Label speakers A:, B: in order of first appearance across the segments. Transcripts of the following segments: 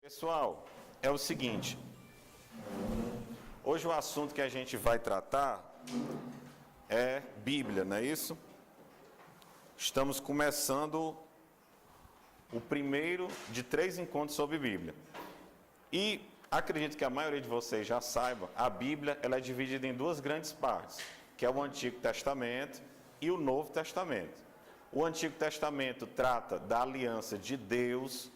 A: Pessoal, é o seguinte, hoje o assunto que a gente vai tratar é Bíblia, não é isso? Estamos começando o primeiro de 3 encontros sobre Bíblia. E acredito que a maioria de vocês já saiba, a Bíblia ela é dividida em 2 grandes partes, que é o Antigo Testamento e o Novo Testamento. O Antigo Testamento trata da aliança de Deus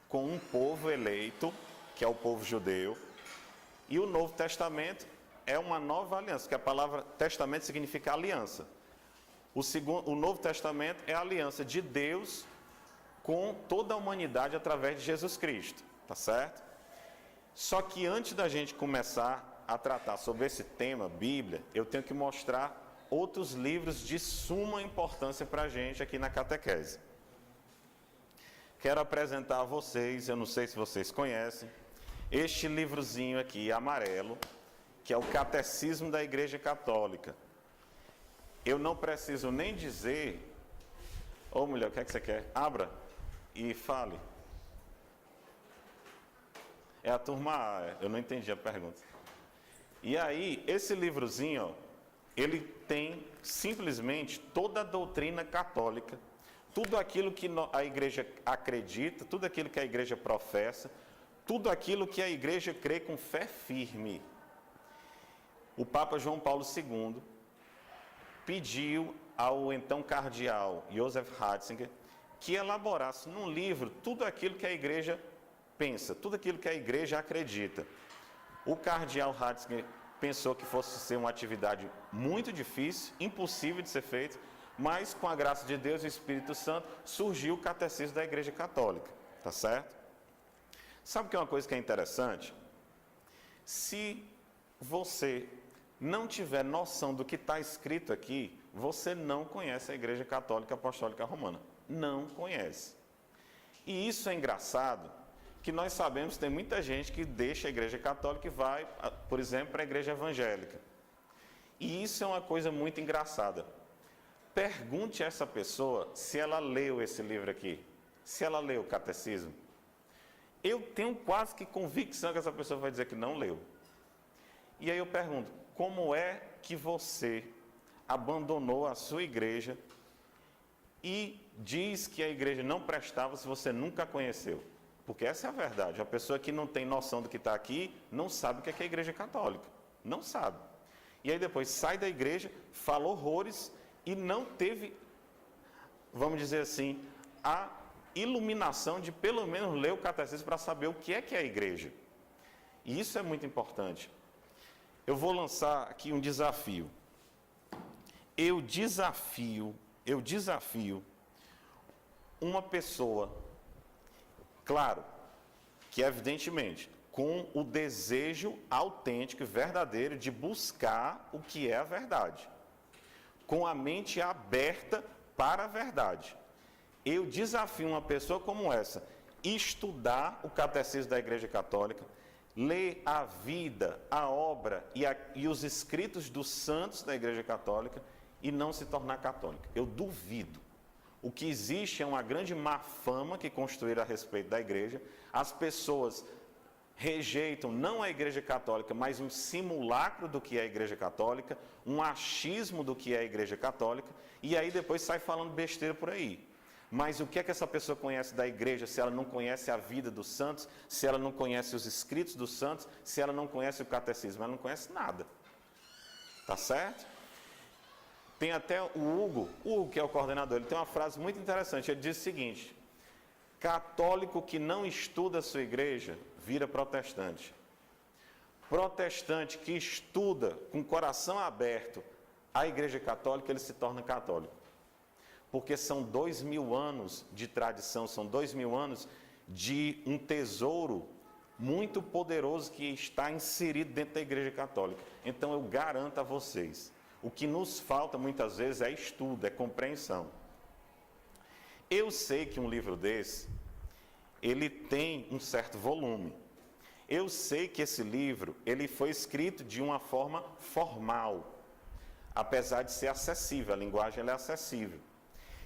A: com um povo eleito, que é o povo judeu, e o Novo Testamento é uma nova aliança, que a palavra testamento significa aliança. O Novo Testamento é a aliança de Deus com toda a humanidade através de Jesus Cristo, tá certo? Só que antes da gente começar a tratar sobre esse tema, Bíblia, eu tenho que mostrar outros livros de suma importância para a gente aqui na catequese. Quero apresentar a vocês, eu não sei se vocês conhecem, este livrozinho aqui, amarelo, que é o Catecismo da Igreja Católica. Eu não preciso nem dizer... Ô mulher, o que é que você quer? Abra e fale. É a turma A, eu não entendi a pergunta. E aí, esse livrozinho, ó, ele tem simplesmente toda a doutrina católica, tudo aquilo que a igreja acredita, tudo aquilo que a igreja professa, tudo aquilo que a igreja crê com fé firme. O Papa João Paulo II pediu ao então cardeal Joseph Ratzinger que elaborasse num livro tudo aquilo que a igreja pensa, tudo aquilo que a igreja acredita. O cardeal Ratzinger pensou que fosse ser uma atividade muito difícil, impossível de ser feita, mas com a graça de Deus e o Espírito Santo surgiu o Catecismo da Igreja Católica, tá certo? Sabe que é uma coisa que é interessante? Se você não tiver noção do que está escrito aqui, você não conhece a Igreja Católica Apostólica Romana. Não conhece. E isso é engraçado, que nós sabemos que tem muita gente que deixa a Igreja Católica e vai, por exemplo, para a Igreja Evangélica. E isso é uma coisa muito engraçada. Pergunte a essa pessoa se ela leu esse livro aqui, se ela leu o Catecismo. Eu tenho quase que convicção que essa pessoa vai dizer que não leu. E aí eu pergunto, como é que você abandonou a sua igreja e diz que a igreja não prestava se você nunca a conheceu? Porque essa é a verdade. A pessoa que não tem noção do que está aqui não sabe o que é a igreja católica. Não sabe. E aí depois sai da igreja, fala horrores e não teve, vamos dizer assim, a iluminação de pelo menos ler o catecismo para saber o que é a igreja. E isso é muito importante. Eu vou lançar aqui um desafio. Eu desafio uma pessoa, claro, que evidentemente, com o desejo autêntico e verdadeiro de buscar o que é a verdade, com a mente aberta para a verdade. Eu desafio uma pessoa como essa, estudar o Catecismo da Igreja Católica, ler a vida, a obra e os escritos dos santos da Igreja Católica e não se tornar católica. Eu duvido. O que existe é uma grande má fama que construíram a respeito da igreja. As pessoas rejeitam não a Igreja Católica, mas um simulacro do que é a Igreja Católica, um achismo do que é a Igreja Católica, e aí depois sai falando besteira por aí. Mas o que é que essa pessoa conhece da igreja se ela não conhece a vida dos santos, se ela não conhece os escritos dos santos, se ela não conhece o catecismo? Ela não conhece nada. Tá certo? Tem até o Hugo que é o coordenador, ele tem uma frase muito interessante, ele diz o seguinte: católico que não estuda a sua igreja, vira protestante. Protestante que estuda com o coração aberto a igreja católica, ele se torna católico. Porque são 2000 anos de tradição, são 2000 anos de um tesouro muito poderoso que está inserido dentro da igreja católica. Então eu garanto a vocês, o que nos falta muitas vezes é estudo, é compreensão. Eu sei que um livro desse, ele tem um certo volume. Eu sei que esse livro, ele foi escrito de uma forma formal, apesar de ser acessível, a linguagem ela é acessível.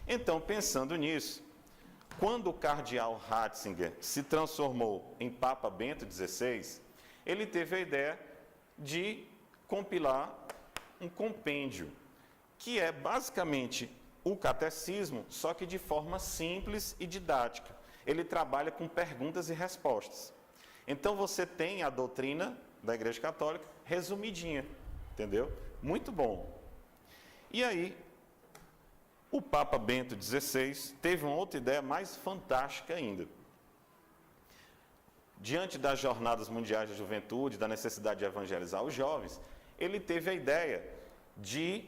A: Então, pensando nisso, quando o cardeal Ratzinger se transformou em Papa Bento XVI, ele teve a ideia de compilar um compêndio, que é basicamente o catecismo, só que de forma simples e didática. Ele trabalha com perguntas e respostas. Então você tem a doutrina da Igreja Católica resumidinha, entendeu? Muito bom. E aí, o Papa Bento XVI teve uma outra ideia mais fantástica ainda. Diante das Jornadas Mundiais da Juventude, da necessidade de evangelizar os jovens, ele teve a ideia de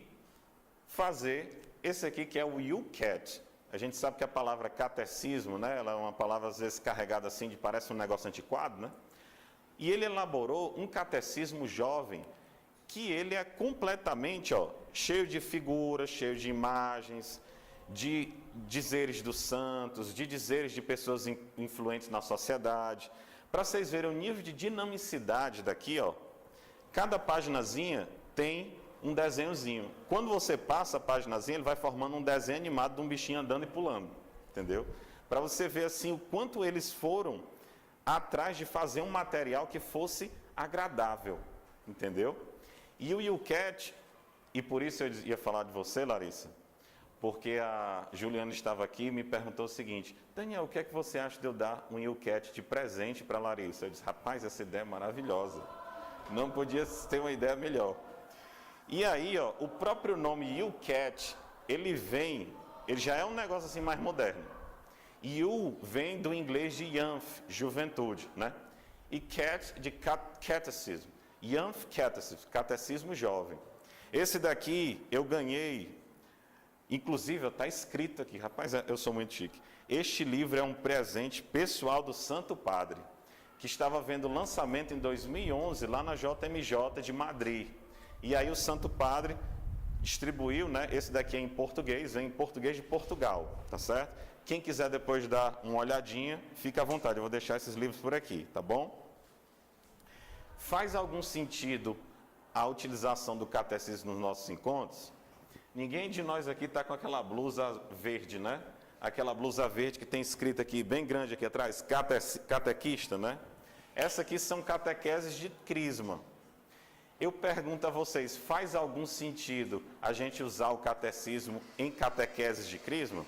A: fazer esse aqui que é o YouCat. A gente sabe que a palavra catecismo, né, ela é uma palavra às vezes carregada assim, de parece um negócio antiquado, né? E ele elaborou um catecismo jovem que ele é completamente, cheio de figuras, cheio de imagens, de dizeres dos santos, de dizeres de pessoas influentes na sociedade. Para vocês verem o nível de dinamicidade daqui, cada paginazinha tem um desenhozinho. Quando você passa a paginazinha, ele vai formando um desenho animado de um bichinho andando e pulando, entendeu? Para você ver assim o quanto eles foram atrás de fazer um material que fosse agradável, entendeu? E o YouCat, e por isso eu ia falar de você, Larissa, porque a Juliana estava aqui e me perguntou o seguinte: Daniel, o que é que você acha de eu dar um YouCat de presente para a Larissa? Eu disse: rapaz, essa ideia é maravilhosa. Não podia ter uma ideia melhor. E aí, o próprio nome YouCat, ele já é um negócio assim mais moderno. You vem do inglês de Young, juventude, né? E Cat de Catecism, Young Catecism, catecismo jovem. Esse daqui eu ganhei, inclusive está escrito aqui, rapaz, eu sou muito chique. Este livro é um presente pessoal do Santo Padre, que estava vendo o lançamento em 2011 lá na JMJ de Madrid. E aí o Santo Padre distribuiu, né? Esse daqui é em português, vem em português de Portugal, tá certo? Quem quiser depois dar uma olhadinha, fica à vontade, eu vou deixar esses livros por aqui, tá bom? Faz algum sentido a utilização do catecismo nos nossos encontros? Ninguém de nós aqui está com aquela blusa verde, né? Aquela blusa verde que tem escrito aqui, bem grande aqui atrás, catequista, né? Essa aqui são catequeses de crisma. Eu pergunto a vocês, faz algum sentido a gente usar o catecismo em catequeses de crisma?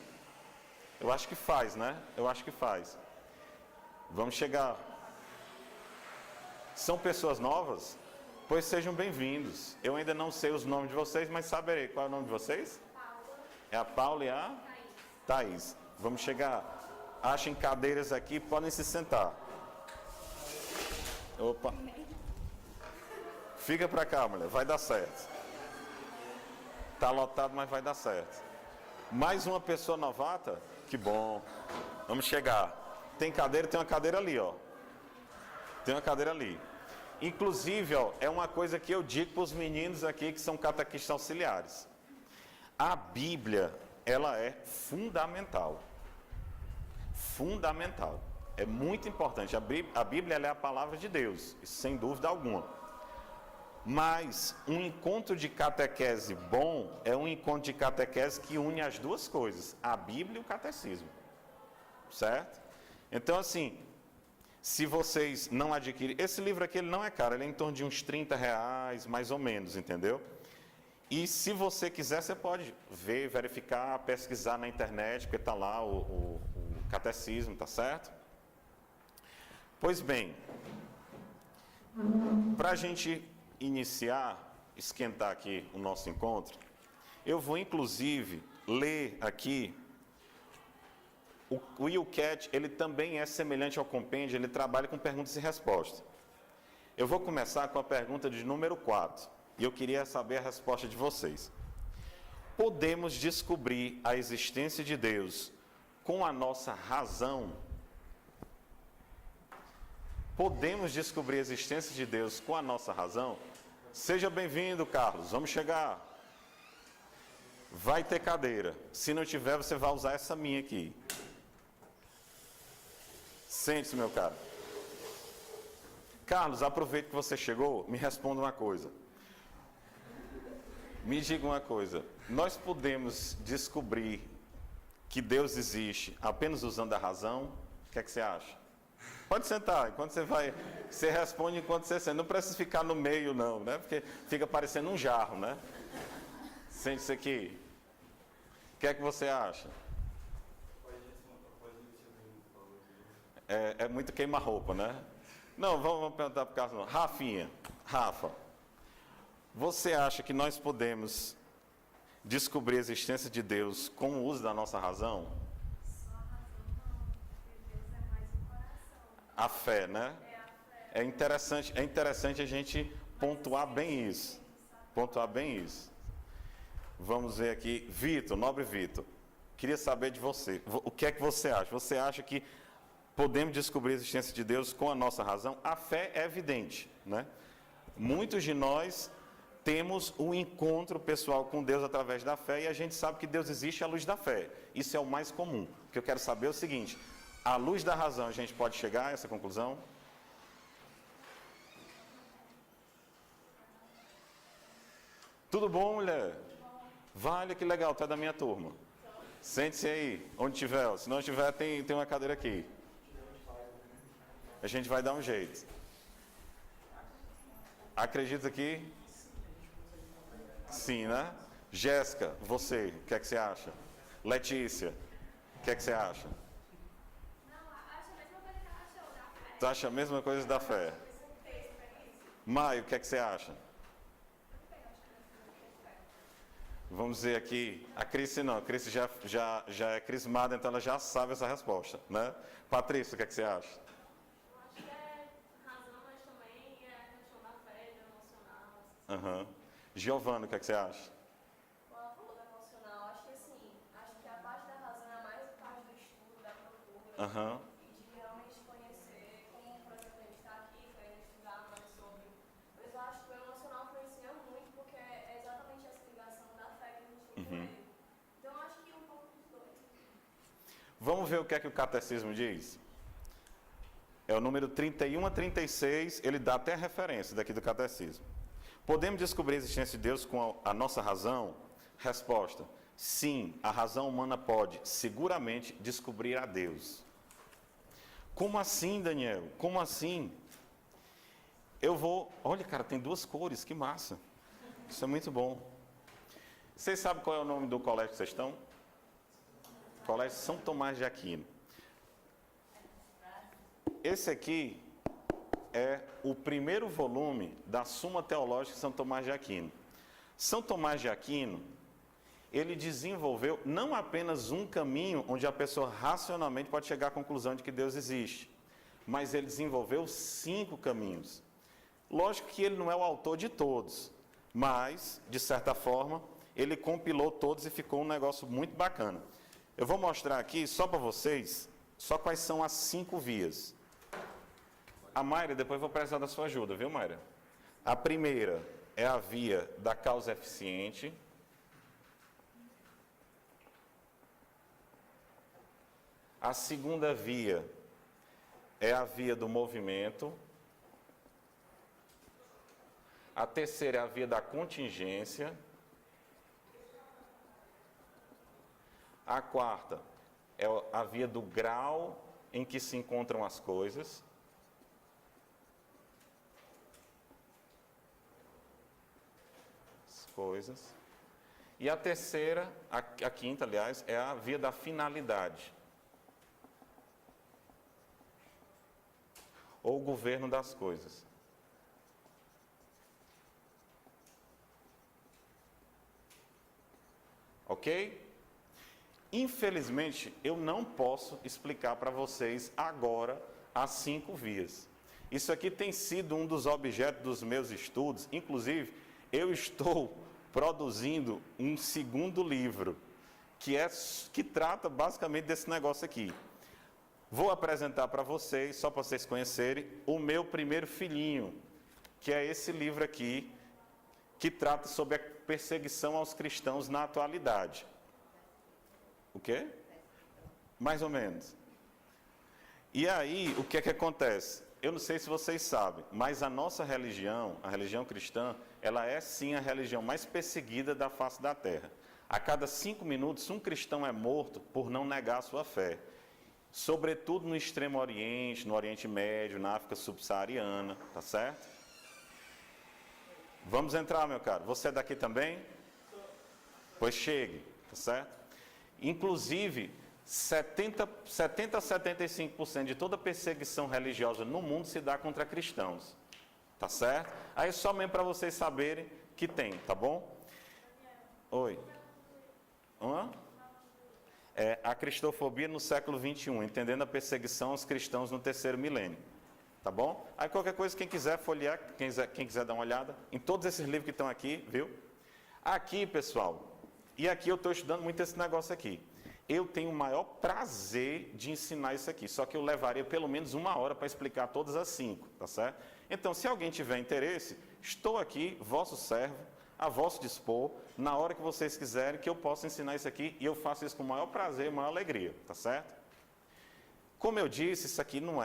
A: Eu acho que faz, né? Eu acho que faz. Vamos chegar. São pessoas novas? Pois sejam bem-vindos. Eu ainda não sei os nomes de vocês, mas saberei. Qual é o nome de vocês? Paula. É a Paula e a Thaís. Vamos chegar. Achem cadeiras aqui, podem se sentar. Opa. Fica para cá, mulher, vai dar certo. Tá lotado, mas vai dar certo. Mais uma pessoa novata? Que bom. Vamos chegar. Tem cadeira, tem uma cadeira ali, Tem uma cadeira ali. Inclusive, é uma coisa que eu digo para os meninos aqui que são catequistas auxiliares. A Bíblia, ela é fundamental. Fundamental. É muito importante. A Bíblia ela é a palavra de Deus, isso sem dúvida alguma. Mas um encontro de catequese bom é um encontro de catequese que une as duas coisas, a Bíblia e o catecismo. Certo? Então, assim, se vocês não adquirem... Esse livro aqui ele não é caro, ele é em torno de uns R$30, mais ou menos, entendeu? E se você quiser, você pode ver, verificar, pesquisar na internet, porque está lá o catecismo, tá certo? Pois bem, para a gente esquentar aqui o nosso encontro, eu vou inclusive ler aqui, o YouCat, ele também é semelhante ao compêndio, ele trabalha com perguntas e respostas. Eu vou começar com a pergunta de número 4, e eu queria saber a resposta de vocês. Podemos descobrir a existência de Deus com a nossa razão? Podemos descobrir a existência de Deus com a nossa razão? Seja bem-vindo, Carlos. Vamos chegar. Vai ter cadeira. Se não tiver, você vai usar essa minha aqui. Sente-se, meu caro. Carlos, aproveita que você chegou, me responda uma coisa. Me diga uma coisa. Nós podemos descobrir que Deus existe apenas usando a razão? O que é que você acha? Pode sentar, enquanto você responde enquanto você senta. Não precisa ficar no meio não, né? Porque fica parecendo um jarro, né? Sente-se aqui. O que é que você acha? É muito queima-roupa, né? Não, vamos perguntar para o Carlos. Rafinha, Rafa, você acha que nós podemos descobrir a existência de Deus com o uso da nossa razão?
B: Só a razão não, porque Deus é mais o coração.
A: A fé, né?
B: É a fé.
A: É interessante a gente pontuar bem isso. Pontuar bem isso. Vamos ver aqui. Vitor, nobre Vitor, queria saber de você. O que é que você acha? Você acha que podemos descobrir a existência de Deus com a nossa razão? A fé é evidente, né? Muitos de nós temos um encontro pessoal com Deus através da fé e a gente sabe que Deus existe à luz da fé. Isso é o mais comum. O que eu quero saber é o seguinte: à luz da razão a gente pode chegar a essa conclusão? Tudo bom, mulher? Vale, que legal, tá da minha turma. Sente-se aí, onde tiver. Se não tiver, tem uma cadeira aqui. A gente vai dar um jeito. Acredita aqui? Sim, né? Jéssica, você, o que é que você acha? Letícia, o que é que você acha?
B: Não, acho a mesma coisa que ela achou da fé.
A: Tu acha a mesma coisa da fé? Maio, o que é que você acha? Vamos ver aqui. A Cris não, a Cris já é crismada, então ela já sabe essa resposta, né? Patrícia, o que é que você acha?
B: Eu acho que é razão, mas também é a questão da fé, do emocional.
A: Aham. Giovana, o que é que você acha?
B: Ela falou do emocional, acho que assim, acho que a parte da razão é mais a parte do estudo, da procura.
A: Aham.
B: E de realmente conhecer, como por exemplo a gente está aqui, querendo estudar mais sobre. Mas eu acho que o emocional influencia muito, porque é exatamente essa ligação da fé que a gente tem com ele. Então eu acho que um pouco dos dois.
A: Vamos ver o que é que o catecismo diz? É o número 31 a 36, ele dá até a referência daqui do catecismo. Podemos descobrir a existência de Deus com a nossa razão? Resposta: sim, a razão humana pode, seguramente, descobrir a Deus. Como assim, Daniel? Como assim? Olha, cara, tem duas cores, que massa. Isso é muito bom. Vocês sabem qual é o nome do colégio que vocês estão? Colégio São Tomás de Aquino. Esse aqui é o primeiro volume da Suma Teológica de São Tomás de Aquino. São Tomás de Aquino, ele desenvolveu não apenas um caminho onde a pessoa racionalmente pode chegar à conclusão de que Deus existe, mas ele desenvolveu 5 caminhos. Lógico que ele não é o autor de todos, mas, de certa forma, ele compilou todos e ficou um negócio muito bacana. Eu vou mostrar aqui, só para vocês, só quais são as 5 vias. A Mayra, depois eu vou precisar da sua ajuda, viu, Mayra? A primeira é a via da causa eficiente. A segunda via é a via do movimento. A terceira é a via da contingência. A quarta é a via do grau em que se encontram as coisas. E a terceira, a quinta, aliás, é a via da finalidade. Ou o governo das coisas. Ok? Infelizmente, eu não posso explicar para vocês agora as 5 vias. Isso aqui tem sido um dos objetos dos meus estudos. Inclusive, eu estou produzindo um segundo livro, que trata basicamente desse negócio aqui. Vou apresentar para vocês, só para vocês conhecerem, o meu primeiro filhinho, que é esse livro aqui, que trata sobre a perseguição aos cristãos na atualidade. O quê? Mais ou menos. E aí, o que é que acontece? Eu não sei se vocês sabem, mas a nossa religião, a religião cristã, ela é sim a religião mais perseguida da face da terra. A cada 5 minutos, um cristão é morto por não negar a sua fé. Sobretudo no Extremo Oriente, no Oriente Médio, na África Subsaariana, tá certo? Vamos entrar, meu caro. Você é daqui também? Pois chegue, tá certo? Inclusive, 70 a 75% de toda perseguição religiosa no mundo se dá contra cristãos, tá certo? Aí só mesmo para vocês saberem que tem, tá bom? Oi. É a cristofobia no século 21, entendendo a perseguição aos cristãos no terceiro milênio. Tá bom? Aí qualquer coisa, quem quiser folhear, quem quiser dar uma olhada, em todos esses livros que estão aqui, viu? Aqui, pessoal, e aqui eu estou estudando muito esse negócio aqui. Eu tenho o maior prazer de ensinar isso aqui, só que eu levaria pelo menos 1 hora para explicar todas as 5, tá certo? Então, se alguém tiver interesse, estou aqui, vosso servo, a vosso dispor, na hora que vocês quiserem, que eu possa ensinar isso aqui, e eu faço isso com o maior prazer e maior alegria, tá certo? Como eu disse, isso aqui não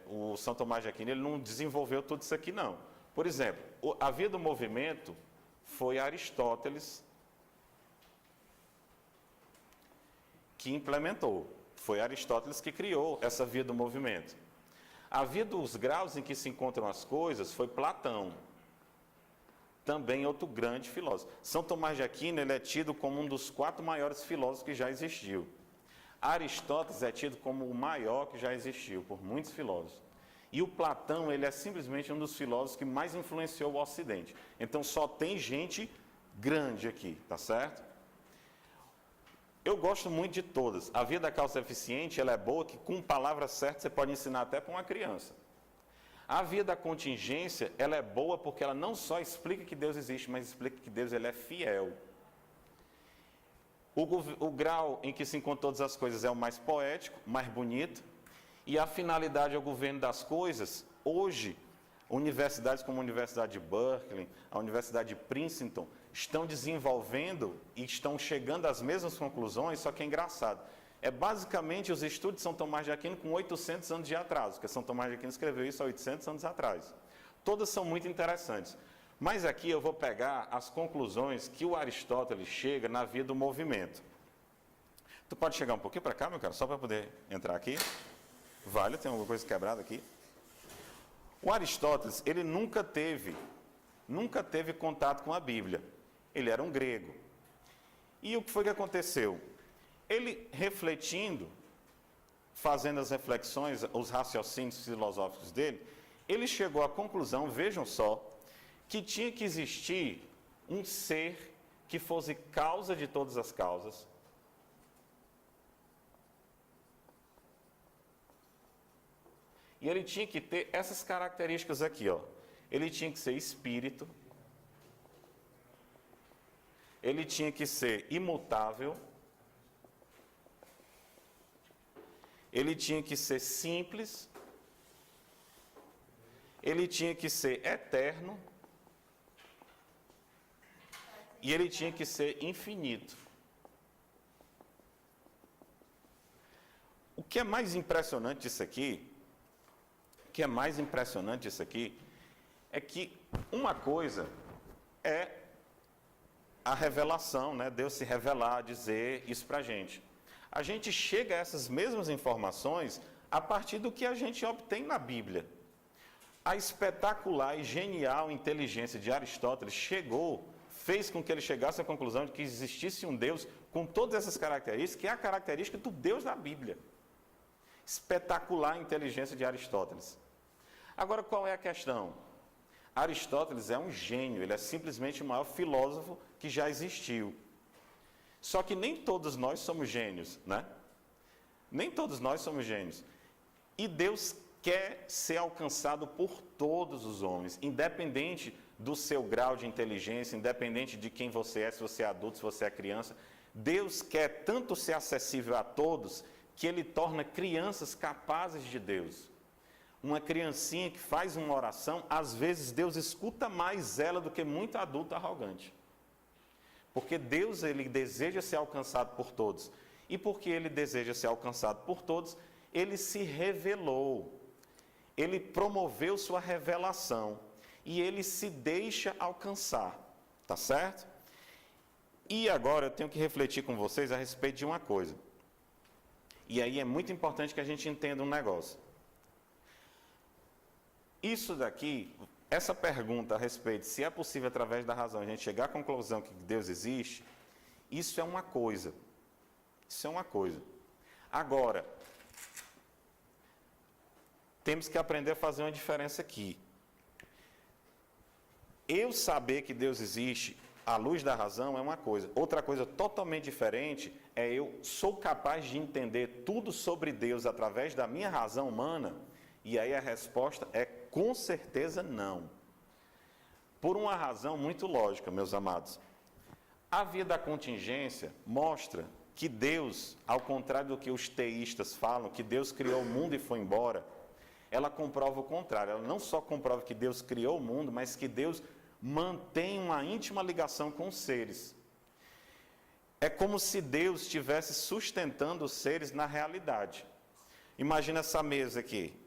A: o São Tomás de Aquino, ele não desenvolveu tudo isso aqui, não. Por exemplo, a via do movimento foi Aristóteles que implementou. Foi Aristóteles que criou essa via do movimento. A via dos graus em que se encontram as coisas foi Platão, também outro grande filósofo. São Tomás de Aquino ele é tido como um dos 4 maiores filósofos que já existiu. Aristóteles é tido como o maior que já existiu, por muitos filósofos. E o Platão, ele é simplesmente um dos filósofos que mais influenciou o Ocidente. Então só tem gente grande aqui, tá certo? Eu gosto muito de todas. A via da causa eficiente, ela é boa que com palavras certas você pode ensinar até para uma criança. A via da contingência, ela é boa porque ela não só explica que Deus existe, mas explica que Deus ele é fiel. O grau em que se encontram todas as coisas é o mais poético, mais bonito, e a finalidade é o governo das coisas. Hoje, universidades como a Universidade de Berkeley, a Universidade de Princeton, estão desenvolvendo e estão chegando às mesmas conclusões, só que é engraçado. É basicamente os estudos de São Tomás de Aquino com 800 anos de atraso, porque São Tomás de Aquino escreveu isso há 800 anos atrás. Todas são muito interessantes. Mas aqui eu vou pegar as conclusões que o Aristóteles chega na via do movimento. Tu pode chegar um pouquinho para cá, meu cara, só para poder entrar aqui? Vale, tem alguma coisa quebrada aqui? O Aristóteles, ele nunca teve contato com a Bíblia. Ele era um grego. E o que foi que aconteceu? Ele refletindo, fazendo as reflexões, os raciocínios filosóficos dele, ele chegou à conclusão, vejam só, que tinha que existir um ser que fosse causa de todas as causas. E ele tinha que ter essas características aqui, ó. Ele tinha que ser espírito. Ele tinha que ser imutável. Ele tinha que ser simples. Ele tinha que ser eterno. E ele tinha que ser infinito. O que é mais impressionante disso aqui, é que uma coisa é a revelação, né? Deus se revelar, dizer isso para a gente. A gente chega a essas mesmas informações a partir do que a gente obtém na Bíblia. A espetacular e genial inteligência de Aristóteles fez com que ele chegasse à conclusão de que existisse um Deus com todas essas características, que é a característica do Deus da Bíblia. Espetacular inteligência de Aristóteles. Agora, qual é a questão? Aristóteles é um gênio, ele é simplesmente o maior filósofo que já existiu. Só que nem todos nós somos gênios, né? Nem todos nós somos gênios. E Deus quer ser alcançado por todos os homens, independente do seu grau de inteligência, independente de quem você é, se você é adulto, se você é criança. Deus quer tanto ser acessível a todos, que Ele torna crianças capazes de Deus. Uma criancinha que faz uma oração, às vezes Deus escuta mais ela do que muito adulto arrogante. Porque Deus, Ele deseja ser alcançado por todos. E porque Ele deseja ser alcançado por todos, Ele se revelou. Ele promoveu sua revelação. E Ele se deixa alcançar. Tá certo? E agora eu tenho que refletir com vocês a respeito de uma coisa. E aí é muito importante que a gente entenda um negócio. Isso daqui, essa pergunta a respeito se é possível através da razão a gente chegar à conclusão que Deus existe, isso é uma coisa. Isso é uma coisa. Agora, temos que aprender a fazer uma diferença aqui. Eu saber que Deus existe à luz da razão é uma coisa. Outra coisa totalmente diferente é eu sou capaz de entender tudo sobre Deus através da minha razão humana? E aí a resposta é com certeza não. Por uma razão muito lógica, meus amados. A via da contingência mostra que Deus, ao contrário do que os teístas falam, que Deus criou o mundo e foi embora, ela comprova o contrário. Ela não só comprova que Deus criou o mundo, mas que Deus mantém uma íntima ligação com os seres. É como se Deus estivesse sustentando os seres na realidade. Imagina essa mesa aqui.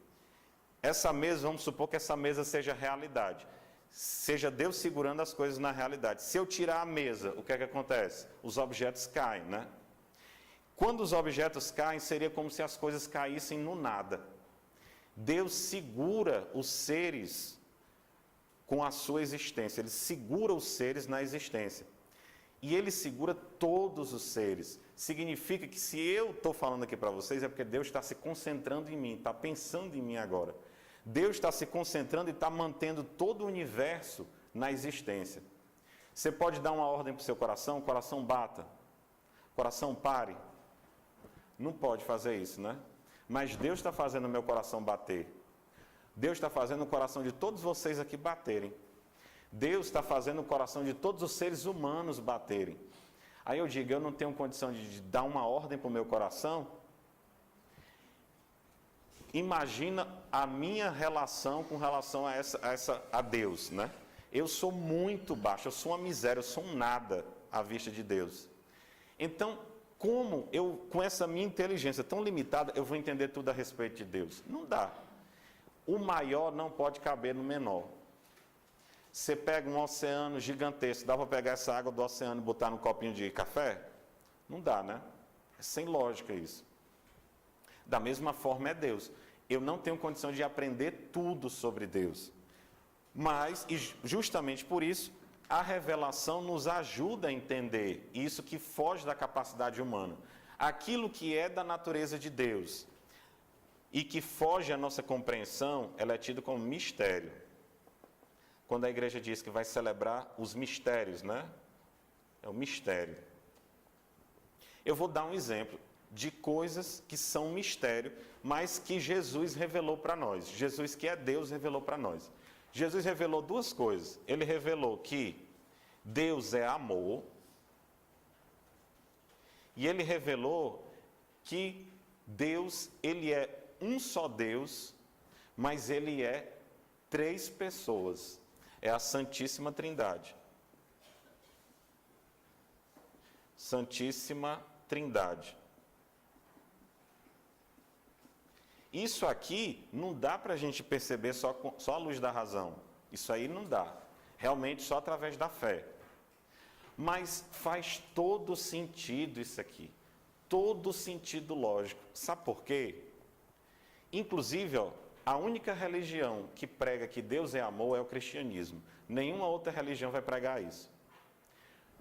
A: Essa mesa, vamos supor que essa mesa seja realidade. Seja Deus segurando as coisas na realidade. Se eu tirar a mesa, o que é que acontece? Os objetos caem, né? Quando os objetos caem, seria como se as coisas caíssem no nada. Deus segura os seres com a sua existência. Ele segura os seres na existência. E Ele segura todos os seres. Significa que se eu estou falando aqui para vocês, é porque Deus está se concentrando em mim, está pensando em mim agora. Deus está se concentrando e está mantendo todo o universo na existência. Você pode dar uma ordem para o seu coração, o coração bata, o coração pare. Não pode fazer isso, né? Mas Deus está fazendo o meu coração bater. Deus está fazendo o coração de todos vocês aqui baterem. Deus está fazendo o coração de todos os seres humanos baterem. Aí eu digo, eu não tenho condição de dar uma ordem para o meu coração? Imagina a minha relação com relação a Deus, né? Eu sou muito baixo, eu sou uma miséria, eu sou um nada à vista de Deus. Então, como eu, com essa minha inteligência tão limitada, eu vou entender tudo a respeito de Deus? Não dá. O maior não pode caber no menor. Você pega um oceano gigantesco, dá para pegar essa água do oceano e botar num copinho de café? Não dá, né? É sem lógica isso. Da mesma forma é Deus. Eu não tenho condição de aprender tudo sobre Deus. Mas, e justamente por isso, a revelação nos ajuda a entender isso que foge da capacidade humana. Aquilo que é da natureza de Deus e que foge à nossa compreensão, ela é tida como mistério. Quando a igreja diz que vai celebrar os mistérios, né? É o mistério. Eu vou dar um exemplo de coisas que são mistério, mas que Jesus revelou para nós. Jesus, que é Deus, revelou para nós. Jesus revelou duas coisas. Ele revelou que Deus é amor. E ele revelou que Deus, ele é um só Deus, mas ele é três pessoas. É a Santíssima Trindade. Santíssima Trindade. Isso aqui não dá para a gente perceber só à luz da razão. Isso aí não dá. Realmente só através da fé. Mas faz todo sentido isso aqui. Todo sentido lógico. Sabe por quê? Inclusive, a única religião que prega que Deus é amor é o cristianismo. Nenhuma outra religião vai pregar isso.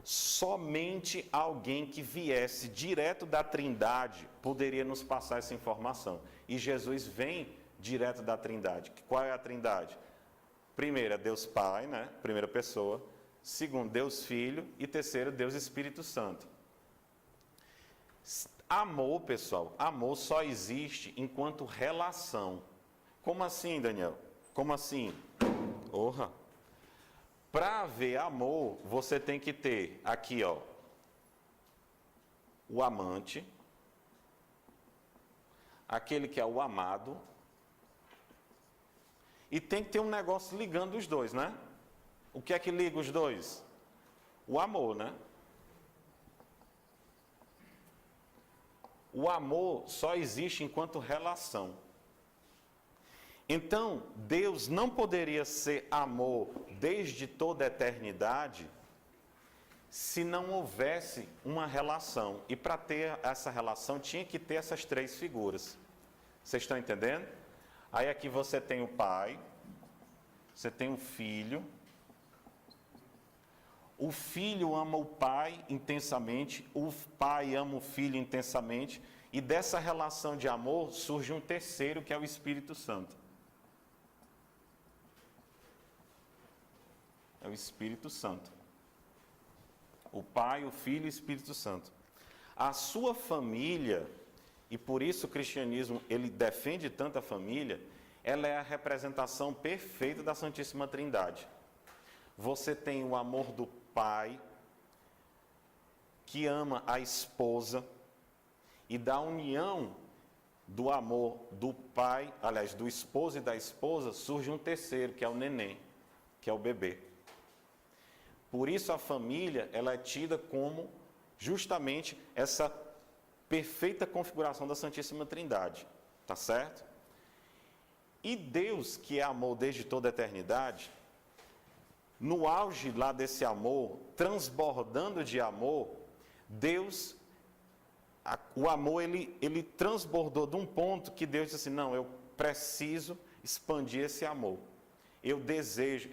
A: Somente alguém que viesse direto da Trindade poderia nos passar essa informação. E Jesus vem direto da Trindade. Qual é a Trindade? Primeiro, é Deus Pai, né? Primeira pessoa. Segundo, Deus Filho. E terceiro, Deus Espírito Santo. Amor, pessoal, amor só existe enquanto relação. Como assim, Daniel? Como assim? Para haver amor, você tem que ter aqui, o amante, aquele que é o amado, e tem que ter um negócio ligando os dois, né? O que é que liga os dois? O amor, né? O amor só existe enquanto relação. Então, Deus não poderia ser amor desde toda a eternidade se não houvesse uma relação. E para ter essa relação, tinha que ter essas três figuras. Vocês estão entendendo? Aí aqui você tem o pai, você tem o filho. O filho ama o pai intensamente, o pai ama o filho intensamente, e dessa relação de amor surge um terceiro, que é o Espírito Santo. É o Espírito Santo. O Pai, o Filho e o Espírito Santo. A sua família, e por isso o cristianismo ele defende tanto a família, ela é a representação perfeita da Santíssima Trindade. Você tem o amor do pai, que ama a esposa, e da união do amor do pai, aliás, do esposo e da esposa, surge um terceiro, que é o neném, que é o bebê. Por isso a família, ela é tida como justamente essa perfeita configuração da Santíssima Trindade, tá certo? E Deus, que é amor desde toda a eternidade, no auge lá desse amor, transbordando de amor, Deus, o amor, ele transbordou de um ponto que Deus disse assim, não, eu preciso expandir esse amor. Eu desejo,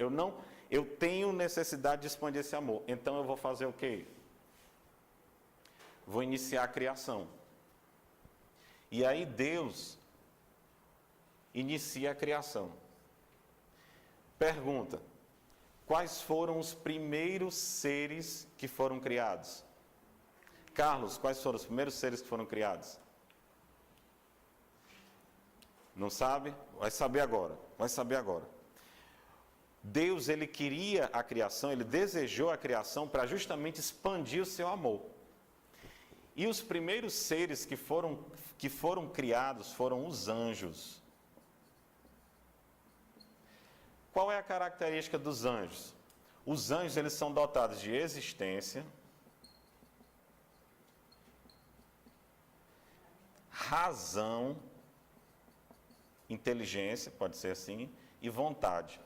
A: eu tenho necessidade de expandir esse amor. Então eu vou fazer o quê? Vou iniciar a criação. E aí Deus inicia a criação. Pergunta: quais foram os primeiros seres que foram criados? Carlos, quais foram os primeiros seres que foram criados? Não sabe? Vai saber agora. Vai saber agora. Deus, ele queria a criação, ele desejou a criação para justamente expandir o seu amor. E os primeiros seres que foram criados foram os anjos. Qual é a característica dos anjos? Os anjos, eles são dotados de existência, razão, inteligência, pode ser assim, e vontade.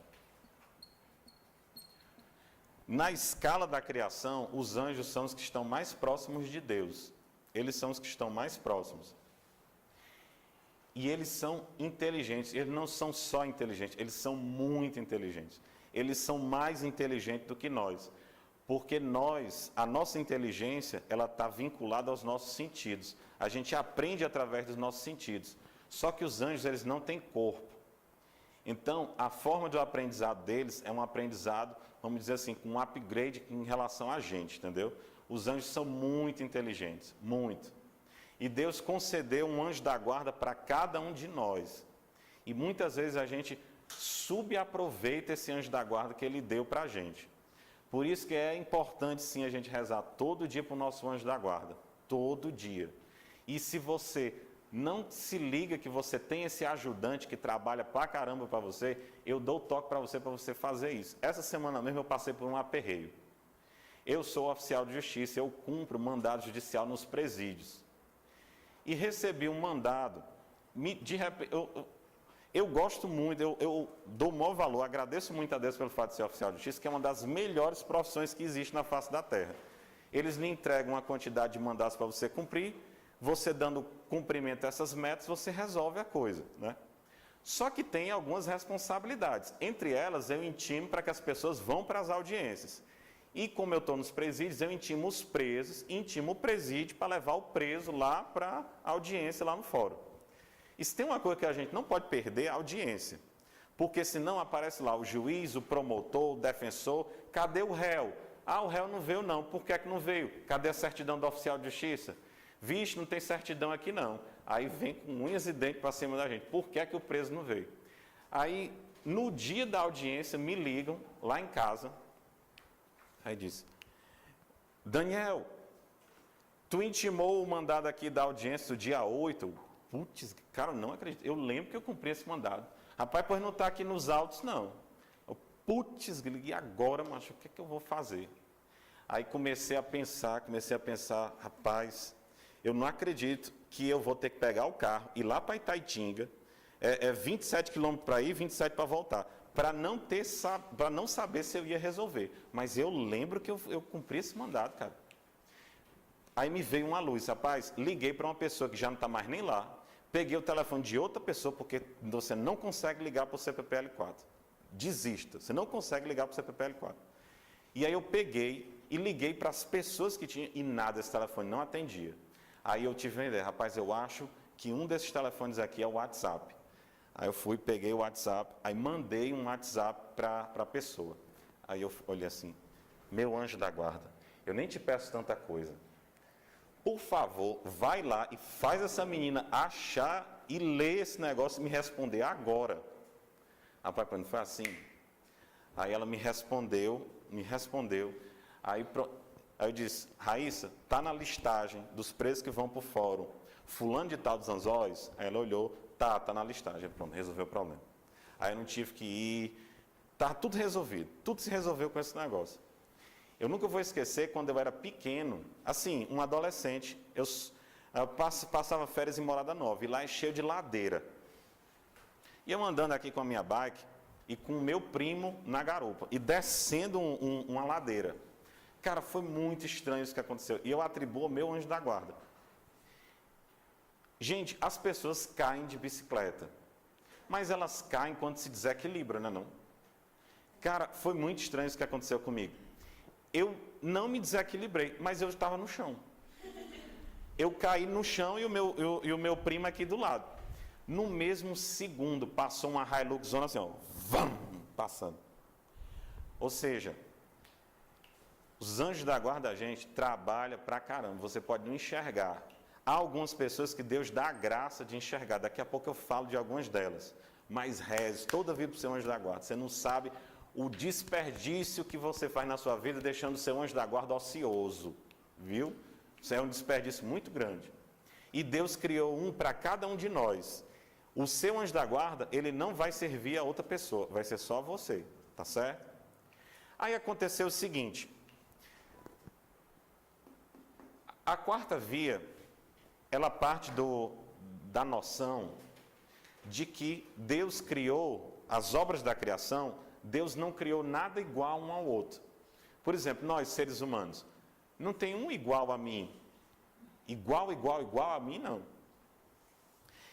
A: Na escala da criação, os anjos são os que estão mais próximos de Deus. Eles são os que estão mais próximos. E eles são inteligentes. Eles não são só inteligentes, eles são muito inteligentes. Eles são mais inteligentes do que nós. Porque a nossa inteligência, ela está vinculada aos nossos sentidos. A gente aprende através dos nossos sentidos. Só que os anjos, eles não têm corpo. Então, a forma de aprendizado deles é um aprendizado, vamos dizer assim, com um upgrade em relação a gente, entendeu? Os anjos são muito inteligentes, muito. E Deus concedeu um anjo da guarda para cada um de nós. E muitas vezes a gente subaproveita esse anjo da guarda que Ele deu para a gente. Por isso que é importante, sim, a gente rezar todo dia para o nosso anjo da guarda. Todo dia. E se você não se liga que você tem esse ajudante que trabalha pra caramba para você, eu dou toque para você fazer isso. Essa semana mesmo eu passei por um aperreio. Eu sou oficial de justiça, eu cumpro mandado judicial nos presídios. E recebi um mandado, de repente, eu gosto muito, eu dou o maior valor, agradeço muito a Deus pelo fato de ser oficial de justiça, que é uma das melhores profissões que existe na face da terra. Eles lhe entregam uma quantidade de mandados para você cumprir, você dando cumprimento a essas metas, você resolve a coisa, né? Só que tem algumas responsabilidades. Entre elas, eu intimo para que as pessoas vão para as audiências. E como eu estou nos presídios, eu intimo os presos, intimo o presídio para levar o preso lá para a audiência, lá no fórum. E se tem uma coisa que a gente não pode perder, é a audiência. Porque senão aparece lá o juiz, o promotor, o defensor, cadê o réu? Ah, o réu não veio não. Por que é que não veio? Cadê a certidão do oficial de justiça? Vixe, não tem certidão aqui não. Aí vem com unhas e dentes para cima da gente. Por que é que o preso não veio? Aí, no dia da audiência, me ligam lá em casa. Aí diz: Daniel, tu intimou o mandado aqui da audiência do dia 8? Putz, cara, não acredito. Eu lembro que eu cumpri esse mandado. Rapaz, pois não está aqui nos autos, não. Putz, e agora, macho, o que é que eu vou fazer? Aí comecei a pensar, rapaz, eu não acredito que eu vou ter que pegar o carro, ir lá para Itaitinga, 27 quilômetros para ir, 27 para voltar, para não saber se eu ia resolver. Mas eu lembro que eu cumpri esse mandado, cara. Aí me veio uma luz, rapaz, liguei para uma pessoa que já não está mais nem lá, peguei o telefone de outra pessoa, porque você não consegue ligar para o CPPL4. Desista, você não consegue ligar para o CPPL4. E aí eu peguei e liguei para as pessoas que tinham, e nada, esse telefone não atendia. Aí eu tive uma ideia, rapaz, eu acho que um desses telefones aqui é o WhatsApp. Aí eu fui, peguei o WhatsApp, aí mandei um WhatsApp para a pessoa. Aí eu olhei assim, meu anjo da guarda, eu nem te peço tanta coisa. Por favor, vai lá e faz essa menina achar e ler esse negócio e me responder agora. Rapaz, quando foi assim, aí ela me respondeu, aí eu disse, Raíssa, está na listagem dos preços que vão para o fórum, fulano de tal dos Anzóis, aí ela olhou, tá na listagem, pronto, resolveu o problema. Aí eu não tive que ir, tá tudo resolvido, tudo se resolveu com esse negócio. Eu nunca vou esquecer quando eu era pequeno, assim, um adolescente, eu passava férias em Morada Nova, e lá é cheio de ladeira. E eu andando aqui com a minha bike, e com o meu primo na garupa, e descendo uma ladeira. Cara, foi muito estranho isso que aconteceu, e eu atribuo ao meu anjo da guarda. Gente, as pessoas caem de bicicleta, mas elas caem quando se desequilibram, não é não? Cara, foi muito estranho isso que aconteceu comigo. Eu não me desequilibrei, mas eu estava no chão. Eu caí no chão e o meu primo aqui do lado. No mesmo segundo, passou uma Hilux zona assim, ó, passando. Ou seja, os anjos da guarda da gente trabalham pra caramba, você pode não enxergar. Há algumas pessoas que Deus dá a graça de enxergar, daqui a pouco eu falo de algumas delas. Mas reze toda a vida para o seu anjo da guarda, você não sabe o desperdício que você faz na sua vida deixando o seu anjo da guarda ocioso, viu? Isso é um desperdício muito grande. E Deus criou um para cada um de nós. O seu anjo da guarda, ele não vai servir a outra pessoa, vai ser só você, tá certo? Aí aconteceu o seguinte, a quarta via, ela parte da noção de que Deus criou as obras da criação. Deus não criou nada igual um ao outro. Por exemplo, nós, seres humanos, não tem um igual a mim. Igual a mim, não.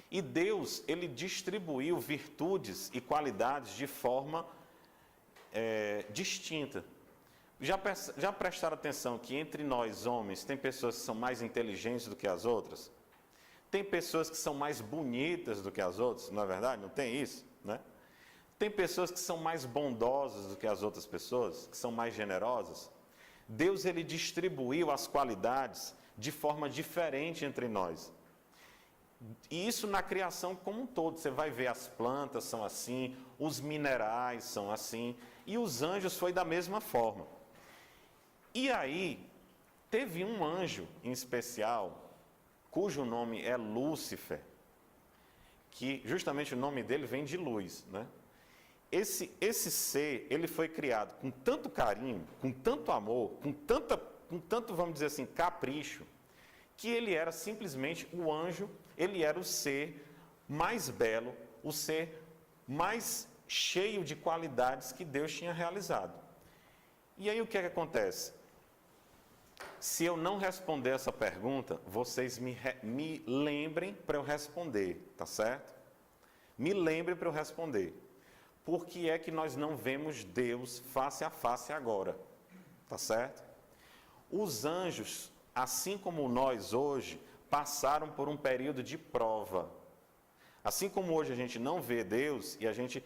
A: E Deus, ele distribuiu virtudes e qualidades de forma distinta. Já prestaram atenção que entre nós, homens, tem pessoas que são mais inteligentes do que as outras? Tem pessoas que são mais bonitas do que as outras, não é verdade? Não tem isso, né? Tem pessoas que são mais bondosas do que as outras pessoas, que são mais generosas. Deus, ele distribuiu as qualidades de forma diferente entre nós. E isso na criação como um todo. Você vai ver as plantas são assim, os minerais são assim, e os anjos foi da mesma forma. E aí, teve um anjo em especial, cujo nome é Lúcifer, que justamente o nome dele vem de luz, né? Esse ser, ele foi criado com tanto carinho, com tanto amor, com tanto, vamos dizer assim, capricho, que ele era simplesmente o anjo, ele era o ser mais belo, o ser mais cheio de qualidades que Deus tinha realizado. E aí o que é que acontece? Se eu não responder essa pergunta, vocês me lembrem para eu responder, tá certo? Me lembrem para eu responder. Por que é que nós não vemos Deus face a face agora? Tá certo? Os anjos, assim como nós hoje, passaram por um período de prova. Assim como hoje a gente não vê Deus e a gente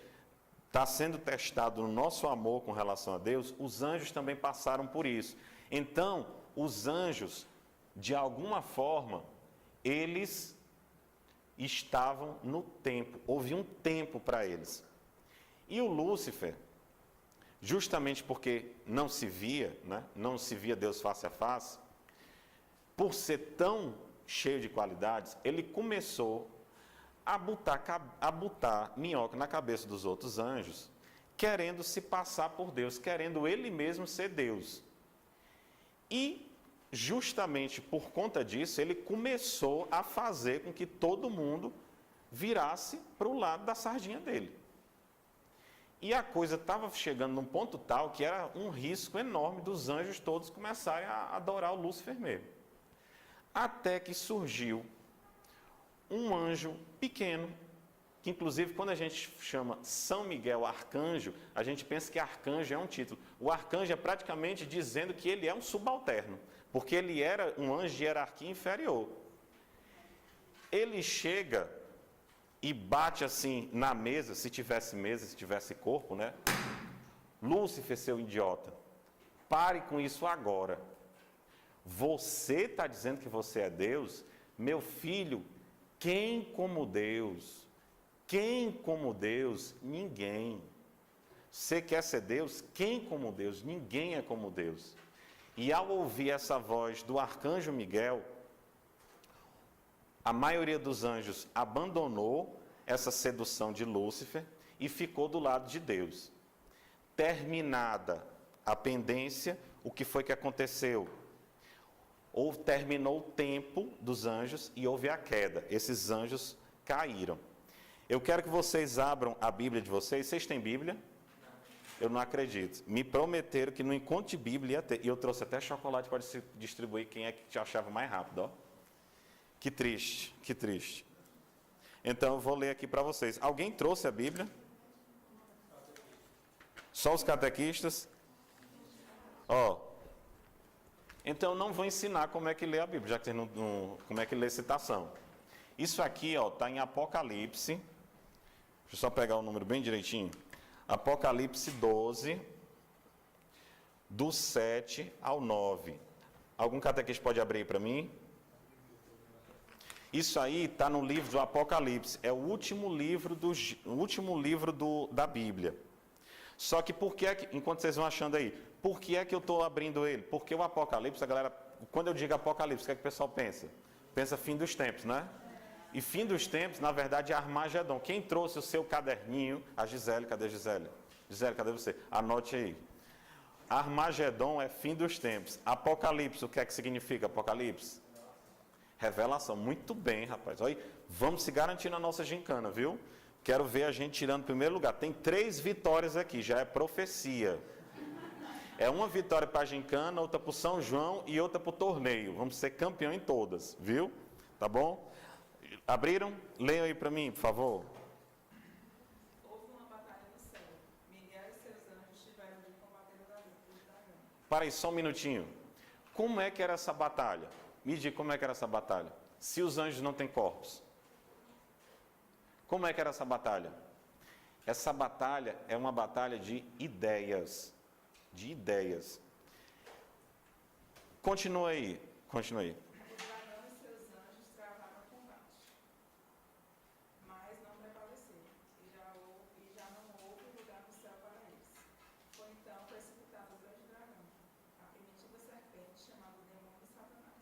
A: está sendo testado no nosso amor com relação a Deus, os anjos também passaram por isso. Então, os anjos, de alguma forma, eles estavam no tempo, houve um tempo para eles. E o Lúcifer, justamente porque não se via, né, não se via Deus face a face, por ser tão cheio de qualidades, ele começou a botar minhoca na cabeça dos outros anjos, querendo se passar por Deus, querendo ele mesmo ser Deus. E, justamente por conta disso, ele começou a fazer com que todo mundo virasse para o lado da sardinha dele. E a coisa estava chegando num ponto tal que era um risco enorme dos anjos todos começarem a adorar o Lúcifer mesmo. Até que surgiu um anjo pequeno, que inclusive quando a gente chama São Miguel arcanjo, a gente pensa que arcanjo é um título. O arcanjo é praticamente dizendo que ele é um subalterno, porque ele era um anjo de hierarquia inferior. Ele chega e bate assim na mesa, se tivesse corpo, né? Lúcifer, seu idiota, pare com isso agora. Você está dizendo que você é Deus? Meu filho, quem como Deus? Quem como Deus? Ninguém. Você quer ser Deus? Quem como Deus? Ninguém é como Deus. E ao ouvir essa voz do arcanjo Miguel, a maioria dos anjos abandonou essa sedução de Lúcifer e ficou do lado de Deus. Terminada a pendência, o que foi que aconteceu? Ou terminou o tempo dos anjos e houve a queda. Esses anjos caíram. Eu quero que vocês abram a Bíblia de vocês. Vocês têm Bíblia? Eu não acredito. Me prometeram que no Encontro de Bíblia ia ter. E eu trouxe até chocolate para distribuir quem é que te achava mais rápido, ó. Que triste, que triste. Então, eu vou ler aqui para vocês. Alguém trouxe a Bíblia? Só os catequistas? Ó. Então, eu não vou ensinar como é que lê a Bíblia, já que vocês como é que lê citação. Isso aqui, ó, está em Apocalipse. Deixa eu só pegar o número bem direitinho. Apocalipse 12, do 7 ao 9. Algum catequista pode abrir para mim? Isso aí está no livro do Apocalipse. É o último livro, da Bíblia. Só que por que, enquanto vocês vão achando aí, por que é que eu estou abrindo ele? Porque o Apocalipse, a galera, quando eu digo Apocalipse, o que é que o pessoal pensa? Pensa fim dos tempos, né? E fim dos tempos, na verdade, é Armagedon. Quem trouxe o seu caderninho? A Gisele, cadê a Gisele? Gisele, cadê você? Anote aí. Armagedon é fim dos tempos. Apocalipse, o que é que significa Apocalipse? Revelação. Muito bem, rapaz. Olha, vamos se garantir na nossa gincana, viu? Quero ver a gente tirando o primeiro lugar. Tem 3 vitórias aqui, já é profecia. É uma vitória para a gincana, outra para o São João e outra para o torneio. Vamos ser campeão em todas, viu? Tá bom? Abriram? Leiam aí para mim, por favor.
C: Houve uma batalha no céu. Miguel e seus anjos tiveram de combater o dragão.
A: Para aí, só um minutinho. Como é que era essa batalha? Me diga como é que era essa batalha. Se os anjos não têm corpos. Como é que era essa batalha? Essa batalha é uma batalha de ideias. De ideias. Continua aí. Continua aí.
C: O dragão e seus anjos travaram o combate, mas não prevaleceram, e já não houve lugar no céu para eles. Foi então precipitado o grande dragão, a primitiva serpente chamada demônio Satanás,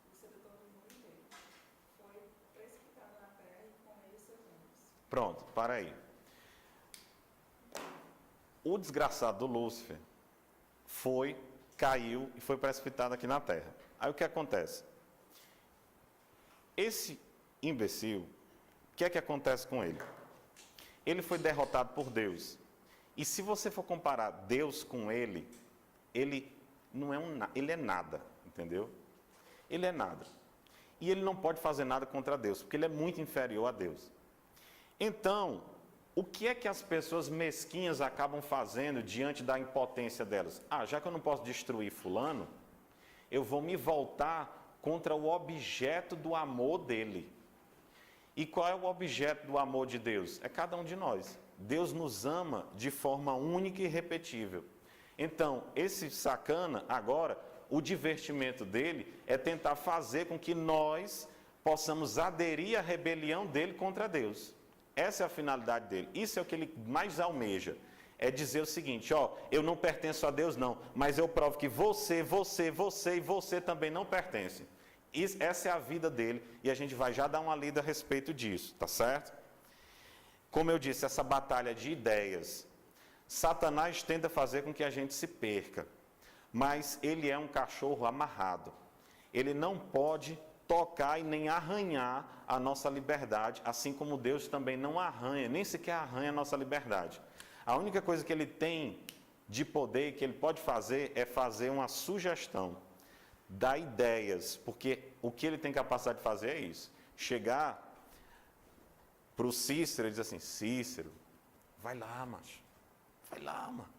C: o sedutor do mundo inteiro. Foi precipitado na terra e com ele seus anjos.
A: Pronto, para aí. O desgraçado do Lúcifer caiu e foi precipitado aqui na terra. Aí o que acontece? Esse imbecil, o que é que acontece com ele? Ele foi derrotado por Deus. E se você for comparar Deus com ele não é ele é nada, entendeu? Ele é nada. E ele não pode fazer nada contra Deus, porque ele é muito inferior a Deus. Então, o que é que as pessoas mesquinhas acabam fazendo diante da impotência delas? Já que eu não posso destruir fulano, eu vou me voltar contra o objeto do amor dele. E qual é o objeto do amor de Deus? É cada um de nós. Deus nos ama de forma única e irrepetível. Então, esse sacana, agora, o divertimento dele é tentar fazer com que nós possamos aderir à rebelião dele contra Deus. Essa é a finalidade dele. Isso é o que ele mais almeja. É dizer o seguinte, eu não pertenço a Deus não, mas eu provo que você e você também não pertencem. Essa é a vida dele e a gente vai já dar uma lida a respeito disso, tá certo? Como eu disse, essa batalha de ideias, Satanás tenta fazer com que a gente se perca, mas ele é um cachorro amarrado. Ele não pode tocar e nem arranhar a nossa liberdade, assim como Deus também não arranha, nem sequer arranha a nossa liberdade. A única coisa que ele tem de poder, que ele pode fazer, é fazer uma sugestão, dar ideias, porque o que ele tem capacidade de fazer é isso. Chegar para o Cícero e dizer assim, Cícero, vai lá, macho, vai lá, mano.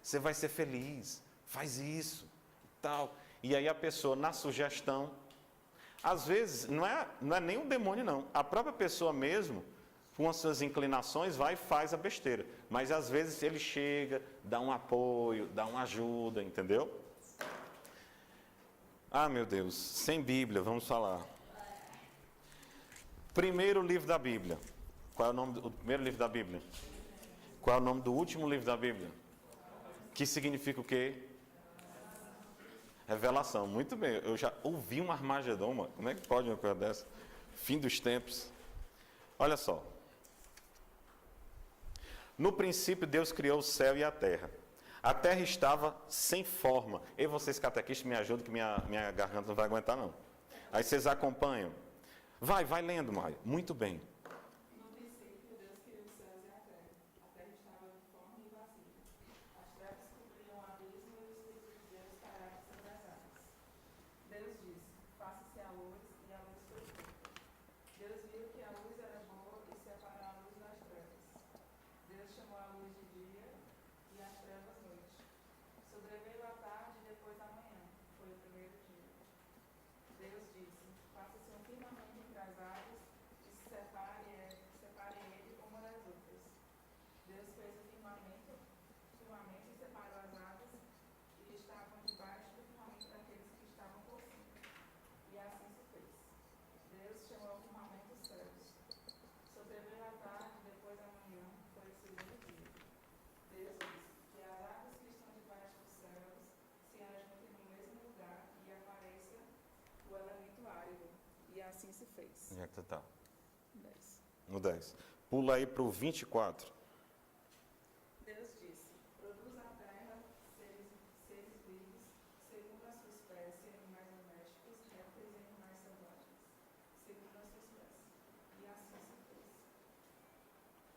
A: Você vai ser feliz, faz isso, tal. E aí a pessoa, na sugestão, às vezes, não é nem um demônio, não. A própria pessoa mesmo, com as suas inclinações, vai e faz a besteira. Mas às vezes ele chega, dá um apoio, dá uma ajuda, entendeu? Ah, meu Deus, sem Bíblia, vamos falar. Primeiro livro da Bíblia. Qual é o nome do primeiro livro da Bíblia? Qual é o nome do último livro da Bíblia? Que significa o quê? Revelação. Muito bem, eu já ouvi um Armagedon, mano. Como é que pode uma coisa dessa? Fim dos tempos. Olha só. No princípio, Deus criou o céu e a terra. A terra estava sem forma. E vocês catequistas me ajudam, que minha garganta não vai aguentar, não. Aí vocês acompanham. Vai lendo, Maio. Muito bem.
C: No princípio, Deus criou os céus e a terra. A terra estava informe e vazia. As trevas cobriam o abismo e o Espírito de Deus pairava sobre as águas. Deus disse, faça-se a luz, e a luz foi feita. Deus viu que a luz era boa e separou a luz das trevas. Deus chamou a luz de dia e as trevas noite. Sobreveio a tarde depois da manhã. Foi o primeiro dia. Deus disse, faça-se um firmamento entre as águas e separe ele uma das outras. Deus fez o firmamento e separou as águas que estavam debaixo do firmamento daqueles que estavam por cima. E assim se fez. Deus chamou o firmamento os céus. Sobreveio a tarde depois da manhã, foi o segundo dia. Deus disse que as águas que estão debaixo dos céus se ajuntem no mesmo lugar e apareça o elemento árido. E assim se fez.
A: Onde é que tu tá?
C: 10.
A: No 10. Pula aí para o 24.
C: Deus disse, produz a terra seres vivos, segundo a sua espécie, animais domésticos, répteis e animais selvagens, segundo a sua espécie. E assim se fez.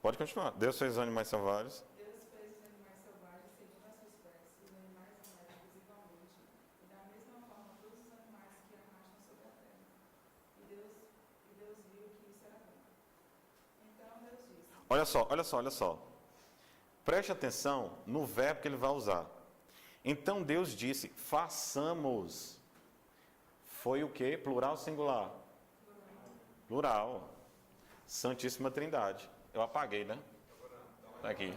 A: Pode continuar. Deus fez os animais selvagens.
C: Deus fez os animais selvagens segundo a sua espécie, os animais domésticos igualmente, e da mesma forma todos os animais que arrastam sobre a terra. E Deus viu que isso era bom. Então Deus disse,
A: Olha só. Preste atenção no verbo que ele vai usar. Então Deus disse, façamos. Foi o quê? Plural ou singular? Plural. Santíssima Trindade. Eu apaguei, né? Tá aqui.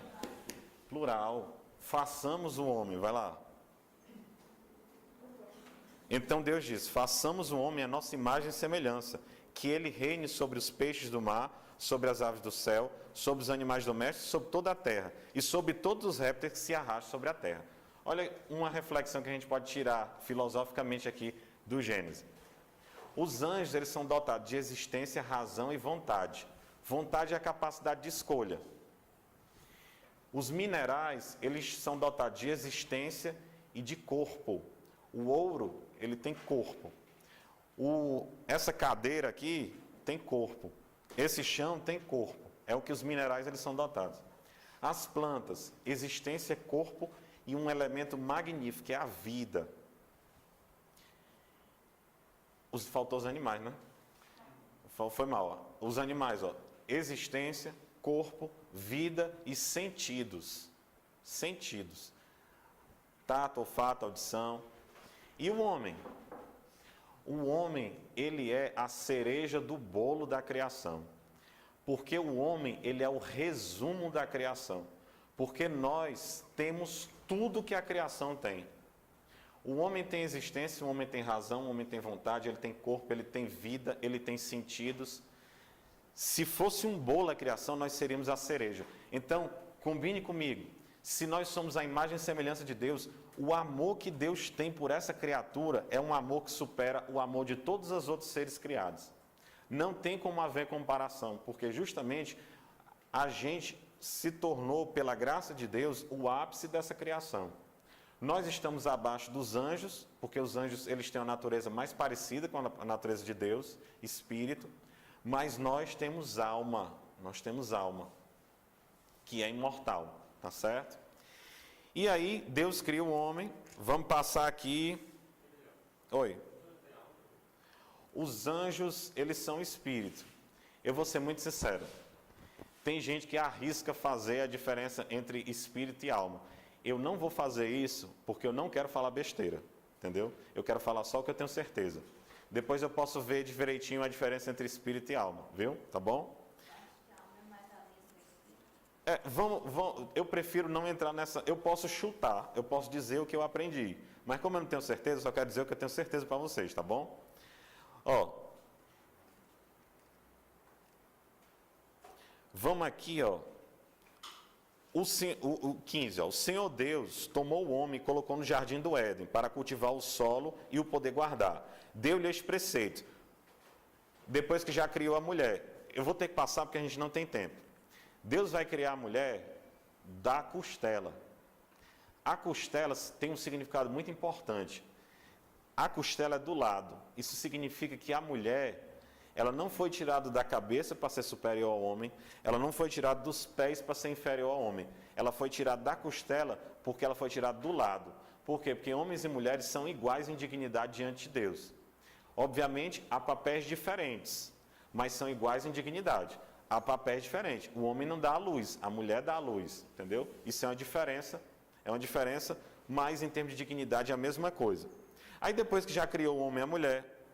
A: Plural. Façamos o homem. Vai lá. Então Deus diz, façamos o homem a nossa imagem e semelhança, que ele reine sobre os peixes do mar, sobre as aves do céu, sobre os animais domésticos, sobre toda a terra, e sobre todos os répteis que se arrastam sobre a terra. Olha uma reflexão que a gente pode tirar filosoficamente aqui do Gênesis. Os anjos, eles são dotados de existência, razão e vontade. Vontade é a capacidade de escolha. Os minerais, eles são dotados de existência e de corpo. O ouro, ele tem corpo. Essa cadeira aqui tem corpo. Esse chão tem corpo. É o que os minerais eles são dotados. As plantas, existência, corpo e um elemento magnífico, que é a vida. Faltou os animais, né? Foi mal. Ó. Os animais, ó, existência, corpo, vida e sentidos. Sentidos. Tato, olfato, audição. E o homem? O homem, ele é a cereja do bolo da criação. Porque o homem, ele é o resumo da criação. Porque nós temos tudo que a criação tem. O homem tem existência, o homem tem razão, o homem tem vontade, ele tem corpo, ele tem vida, ele tem sentidos. Se fosse um bolo a criação, nós seríamos a cereja. Então, combine comigo. Se nós somos a imagem e semelhança de Deus, o amor que Deus tem por essa criatura é um amor que supera o amor de todos os outros seres criados. Não tem como haver comparação, porque justamente a gente se tornou, pela graça de Deus, o ápice dessa criação. Nós estamos abaixo dos anjos, porque os anjos eles têm uma natureza mais parecida com a natureza de Deus, espírito, mas nós temos alma, que é imortal. tá certo? E aí, Deus cria o homem. Vamos passar aqui. Oi. Os anjos, eles são espírito. Eu vou ser muito sincero. Tem gente que arrisca fazer a diferença entre espírito e alma. Eu não vou fazer isso porque eu não quero falar besteira, entendeu? Eu quero falar só o que eu tenho certeza. Depois eu posso ver direitinho a diferença entre espírito e alma, viu? Tá bom? Eu prefiro não entrar nessa. Eu posso chutar, eu posso dizer o que eu aprendi. Mas como eu não tenho certeza, eu só quero dizer o que eu tenho certeza para vocês, tá bom? Ó. Vamos aqui, ó. O 15, ó. O Senhor Deus tomou o homem e colocou no jardim do Éden para cultivar o solo e o poder guardar. Deu-lhe este preceito. Depois que já criou a mulher. Eu vou ter que passar porque a gente não tem tempo. Deus vai criar a mulher da costela. A costela tem um significado muito importante. A costela é do lado. Isso significa que a mulher, ela não foi tirada da cabeça para ser superior ao homem, ela não foi tirada dos pés para ser inferior ao homem. Ela foi tirada da costela porque ela foi tirada do lado. Por quê? Porque homens e mulheres são iguais em dignidade diante de Deus. Obviamente, há papéis diferentes, mas são iguais em dignidade. Há papéis diferentes. O homem não dá a luz, a mulher dá a luz, entendeu? Isso é uma diferença, mas em termos de dignidade é a mesma coisa. Aí depois que já criou o homem e a mulher,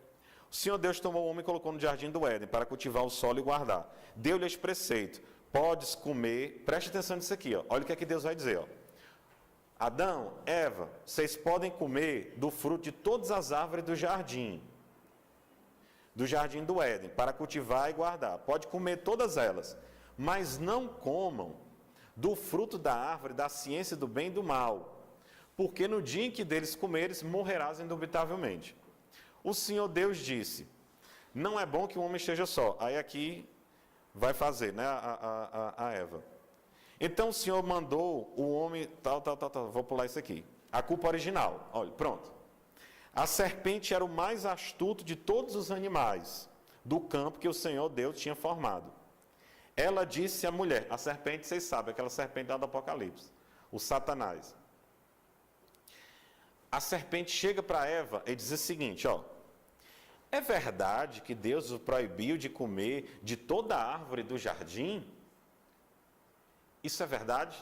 A: o Senhor Deus tomou o homem e colocou no jardim do Éden para cultivar o solo e guardar. Deu-lhe este preceito: podes comer, preste atenção nisso aqui, ó. Olha o que é que Deus vai dizer, ó. Adão, Eva, vocês podem comer do fruto de todas as árvores do jardim do Éden, para cultivar e guardar. Pode comer todas elas, mas não comam do fruto da árvore da ciência do bem e do mal, porque no dia em que deles comeres, morrerás indubitavelmente. O Senhor Deus disse: não é bom que o homem esteja só. Aí aqui vai fazer, né, a Eva. Então o Senhor mandou o homem, vou pular isso aqui. A culpa original, olha, pronto. A serpente era o mais astuto de todos os animais do campo que o Senhor Deus tinha formado. Ela disse à mulher, a serpente, vocês sabem, aquela serpente lá do Apocalipse, o Satanás. A serpente chega para Eva e diz o seguinte, ó: é verdade que Deus o proibiu de comer de toda a árvore do jardim? Isso é verdade?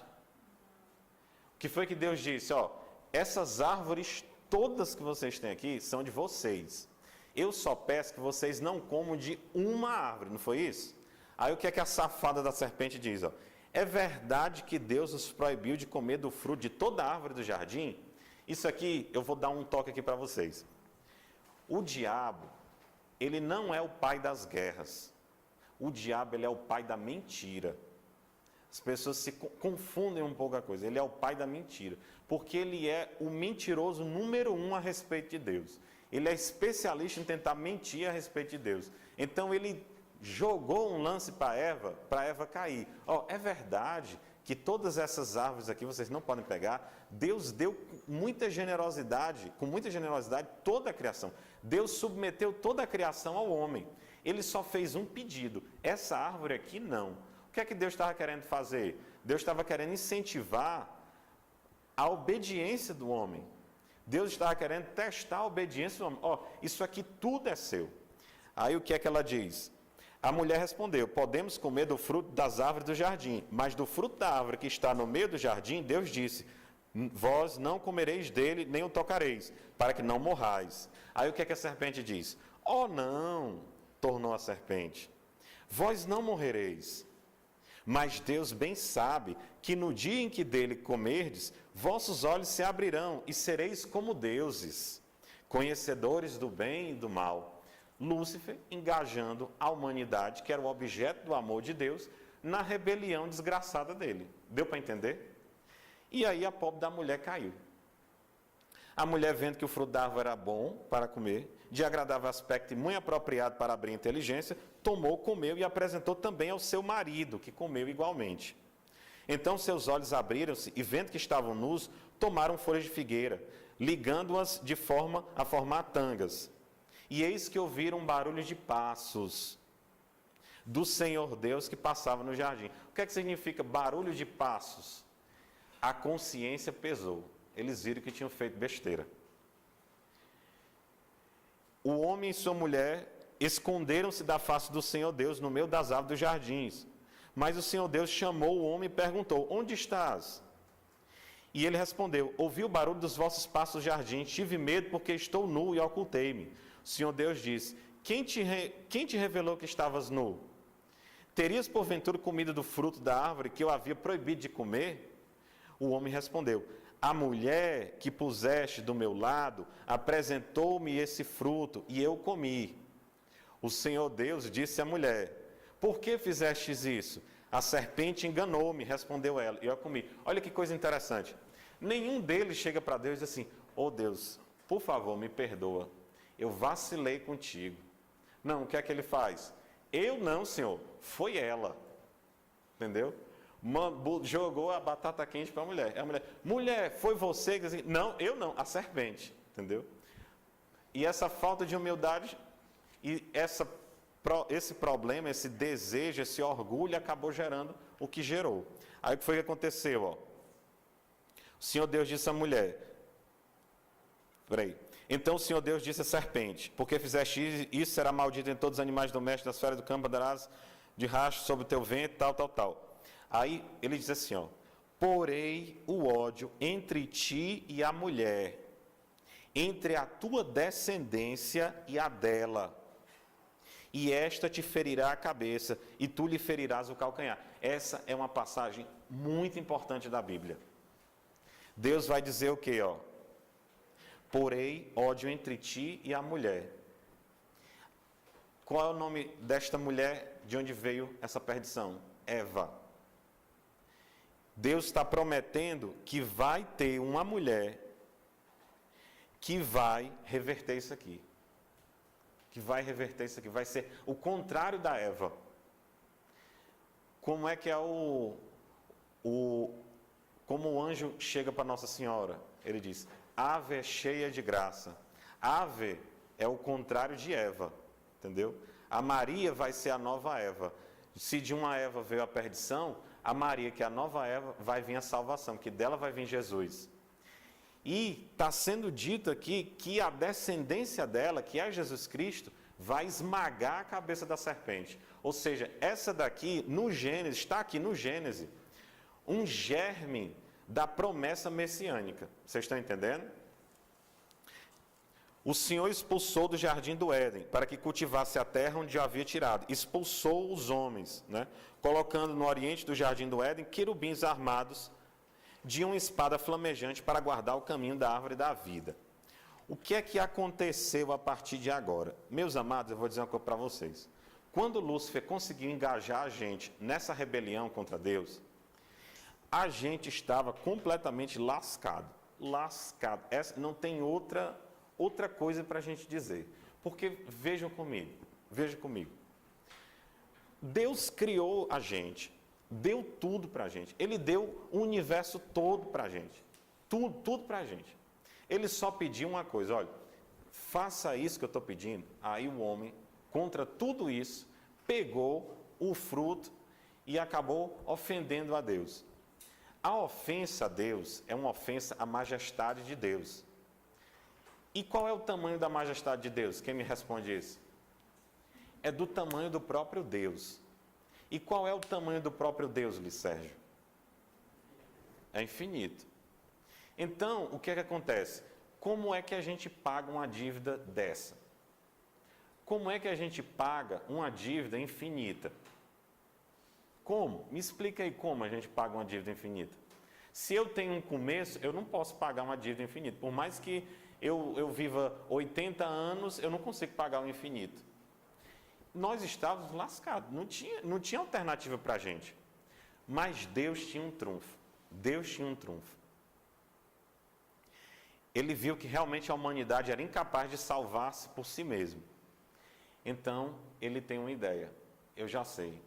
A: O que foi que Deus disse? Ó, essas árvores todas que vocês têm aqui são de vocês. Eu só peço que vocês não comam de uma árvore, não foi isso? Aí o que é que a safada da serpente diz? Ó? É verdade que Deus os proibiu de comer do fruto de toda a árvore do jardim? Isso aqui, eu vou dar um toque aqui para vocês. O diabo, ele não é o pai das guerras. O diabo, ele é o pai da mentira. As pessoas se confundem um pouco a coisa. Ele é o pai da mentira. Porque ele é o mentiroso número 1 a respeito de Deus. Ele é especialista em tentar mentir a respeito de Deus. Então ele jogou um lance para Eva cair. Ó, é verdade que todas essas árvores aqui vocês não podem pegar. Deus deu com muita generosidade toda a criação. Deus submeteu toda a criação ao homem. Ele só fez um pedido. Essa árvore aqui não. O que é que Deus estava querendo fazer? Deus estava querendo incentivar a obediência do homem. Deus estava querendo testar a obediência do homem. Ó, isso aqui tudo é seu. Aí o que é que ela diz? A mulher respondeu: podemos comer do fruto das árvores do jardim, mas do fruto da árvore que está no meio do jardim, Deus disse: vós não comereis dele, nem o tocareis, para que não morrais. Aí o que é que a serpente diz? Oh não, tornou a serpente, vós não morrereis. Mas Deus bem sabe que no dia em que dele comerdes, vossos olhos se abrirão e sereis como deuses, conhecedores do bem e do mal. Lúcifer engajando a humanidade, que era o objeto do amor de Deus, na rebelião desgraçada dele. Deu para entender? E aí a pobre da mulher caiu. A mulher, vendo que o fruto da árvore era bom para comer, de agradável aspecto e muito apropriado para abrir inteligência, tomou, comeu e apresentou também ao seu marido, que comeu igualmente. Então seus olhos abriram-se e, vendo que estavam nus, tomaram folhas de figueira, ligando-as de forma a formar tangas. E eis que ouviram um barulho de passos do Senhor Deus que passava no jardim. O que é que significa barulho de passos? a consciência pesou. Eles viram que tinham feito besteira. O homem e sua mulher esconderam-se da face do Senhor Deus no meio das árvores dos jardins. Mas o Senhor Deus chamou o homem e perguntou: onde estás? E ele respondeu: ouvi o barulho dos vossos passos no jardim, tive medo porque estou nu e ocultei-me. O Senhor Deus disse: quem te revelou que estavas nu? Terias porventura comido do fruto da árvore que eu havia proibido de comer? O homem respondeu: a mulher que puseste do meu lado apresentou-me esse fruto e eu comi. O Senhor Deus disse à mulher: por que fizestes isso? A serpente enganou-me, respondeu ela, e eu comi. Olha que coisa interessante. Nenhum deles chega para Deus e diz assim: oh Deus, por favor, me perdoa, eu vacilei contigo. Não, o que é que ele faz? Eu não, Senhor, foi ela. Entendeu? Jogou a batata quente para a mulher. A mulher: mulher, foi você que disse? Não, eu não, a serpente. Entendeu? E essa falta de humildade e esse problema, esse desejo, esse orgulho acabou gerando o que gerou. Aí o que foi que aconteceu? Ó? O Senhor Deus disse à mulher: então o Senhor Deus disse à serpente: porque fizeste isso, será maldito em todos os animais domésticos, das feras do campo, andarás de racho sobre o teu ventre, tal. Aí ele diz assim: ó, porei o ódio entre ti e a mulher, entre a tua descendência e a dela, e esta te ferirá a cabeça, e tu lhe ferirás o calcanhar. Essa é uma passagem muito importante da Bíblia. Deus vai dizer o quê? Ó? Porei ódio entre ti e a mulher. Qual é o nome desta mulher? De onde veio essa perdição? Eva. Deus está prometendo que vai ter uma mulher que vai reverter isso aqui. Que vai reverter isso aqui. Vai ser o contrário da Eva. Como é que é como o anjo chega para Nossa Senhora? Ele diz: ave é cheia de graça. Ave é o contrário de Eva. Entendeu? A Maria vai ser a nova Eva. Se de uma Eva veio a perdição, a Maria, que é a nova Eva, vai vir a salvação, que dela vai vir Jesus. E está sendo dito aqui que a descendência dela, que é Jesus Cristo, vai esmagar a cabeça da serpente. Ou seja, essa daqui, no Gênesis, está aqui no Gênesis, um germe da promessa messiânica. Vocês estão entendendo? O Senhor expulsou do jardim do Éden, para que cultivasse a terra onde já havia tirado. Expulsou os homens, né? Colocando no oriente do jardim do Éden querubins armados de uma espada flamejante para guardar o caminho da árvore da vida. O que é que aconteceu a partir de agora? Meus amados, eu vou dizer uma coisa para vocês. Quando Lúcifer conseguiu engajar a gente nessa rebelião contra Deus, a gente estava completamente lascado. Lascado. Não tem outra coisa para a gente dizer. Porque vejam comigo. Deus criou a gente. Deu tudo para a gente. Ele deu o universo todo para a gente. Tudo para a gente. Ele só pediu uma coisa: olha, faça isso que eu estou pedindo. Aí o homem, contra tudo isso, pegou o fruto e acabou ofendendo a Deus. A ofensa a Deus é uma ofensa à majestade de Deus. E qual é o tamanho da majestade de Deus? Quem me responde isso? É do tamanho do próprio Deus. E qual é o tamanho do próprio Deus, Luiz Sérgio? É infinito. Então, o que é que acontece? Como é que a gente paga uma dívida dessa? Como é que a gente paga uma dívida infinita? Como? Me explica aí como a gente paga uma dívida infinita. Se eu tenho um começo, eu não posso pagar uma dívida infinita. Por mais que eu viva 80 anos, eu não consigo pagar o infinito. Nós estávamos lascados, não tinha alternativa para a gente. Mas Deus tinha um trunfo. Ele viu que realmente a humanidade era incapaz de salvar-se por si mesmo. Então, ele tem uma ideia. Eu já sei.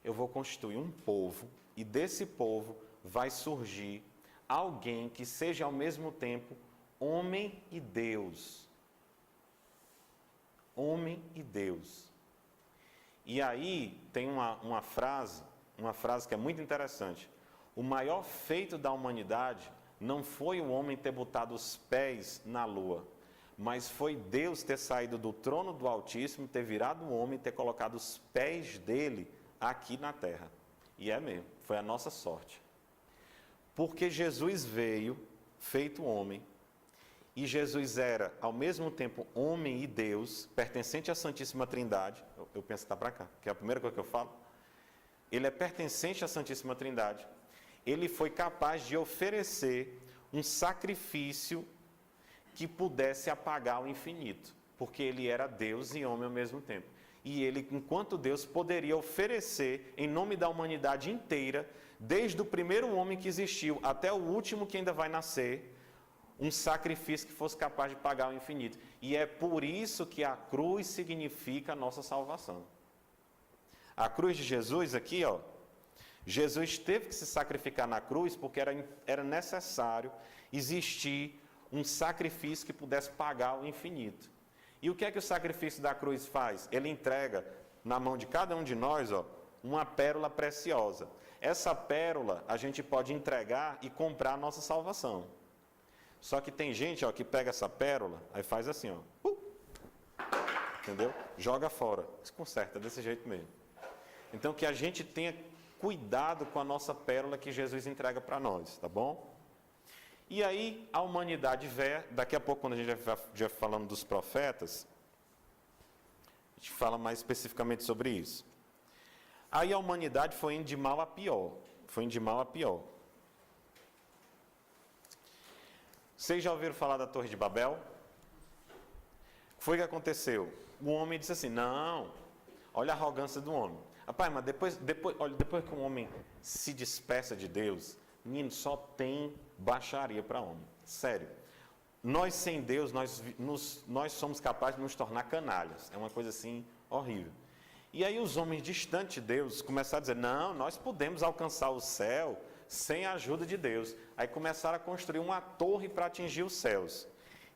A: Eu vou constituir um povo, e desse povo vai surgir alguém que seja ao mesmo tempo homem e Deus. Homem e Deus. E aí tem uma frase que é muito interessante. O maior feito da humanidade não foi o homem ter botado os pés na lua, mas foi Deus ter saído do trono do Altíssimo, ter virado o homem e ter colocado os pés dele aqui na terra. E é mesmo, foi a nossa sorte. Porque Jesus veio, feito homem, e Jesus era, ao mesmo tempo, homem e Deus, pertencente à Santíssima Trindade. Eu penso que está para cá, que é a primeira coisa que eu falo. Ele é pertencente à Santíssima Trindade. Ele foi capaz de oferecer um sacrifício que pudesse apagar o infinito, porque ele era Deus e homem ao mesmo tempo. E ele, enquanto Deus, poderia oferecer, em nome da humanidade inteira, desde o primeiro homem que existiu até o último que ainda vai nascer, um sacrifício que fosse capaz de pagar o infinito. E é por isso que a cruz significa a nossa salvação. A cruz de Jesus aqui, ó, Jesus teve que se sacrificar na cruz porque era necessário existir um sacrifício que pudesse pagar o infinito. E o que é que o sacrifício da cruz faz? Ele entrega na mão de cada um de nós, ó, uma pérola preciosa. Essa pérola a gente pode entregar e comprar a nossa salvação. Só que tem gente, ó, que pega essa pérola, aí faz assim, ó, entendeu? Joga fora, se conserta desse jeito mesmo. Então que a gente tenha cuidado com a nossa pérola que Jesus entrega para nós, tá bom? E aí a humanidade daqui a pouco quando a gente já falando dos profetas, a gente fala mais especificamente sobre isso. Aí a humanidade foi indo de mal a pior, Vocês já ouviram falar da Torre de Babel? O que foi que aconteceu? O homem disse assim, não, olha a arrogância do homem. Rapaz, mas depois que um homem se despeça de Deus, menino, só tem baixaria para homem. Sério. Nós sem Deus, nós somos capazes de nos tornar canalhas. É uma coisa assim horrível. E aí os homens distantes de Deus começaram a dizer, não, nós podemos alcançar o céu sem a ajuda de Deus. Aí começaram a construir uma torre para atingir os céus.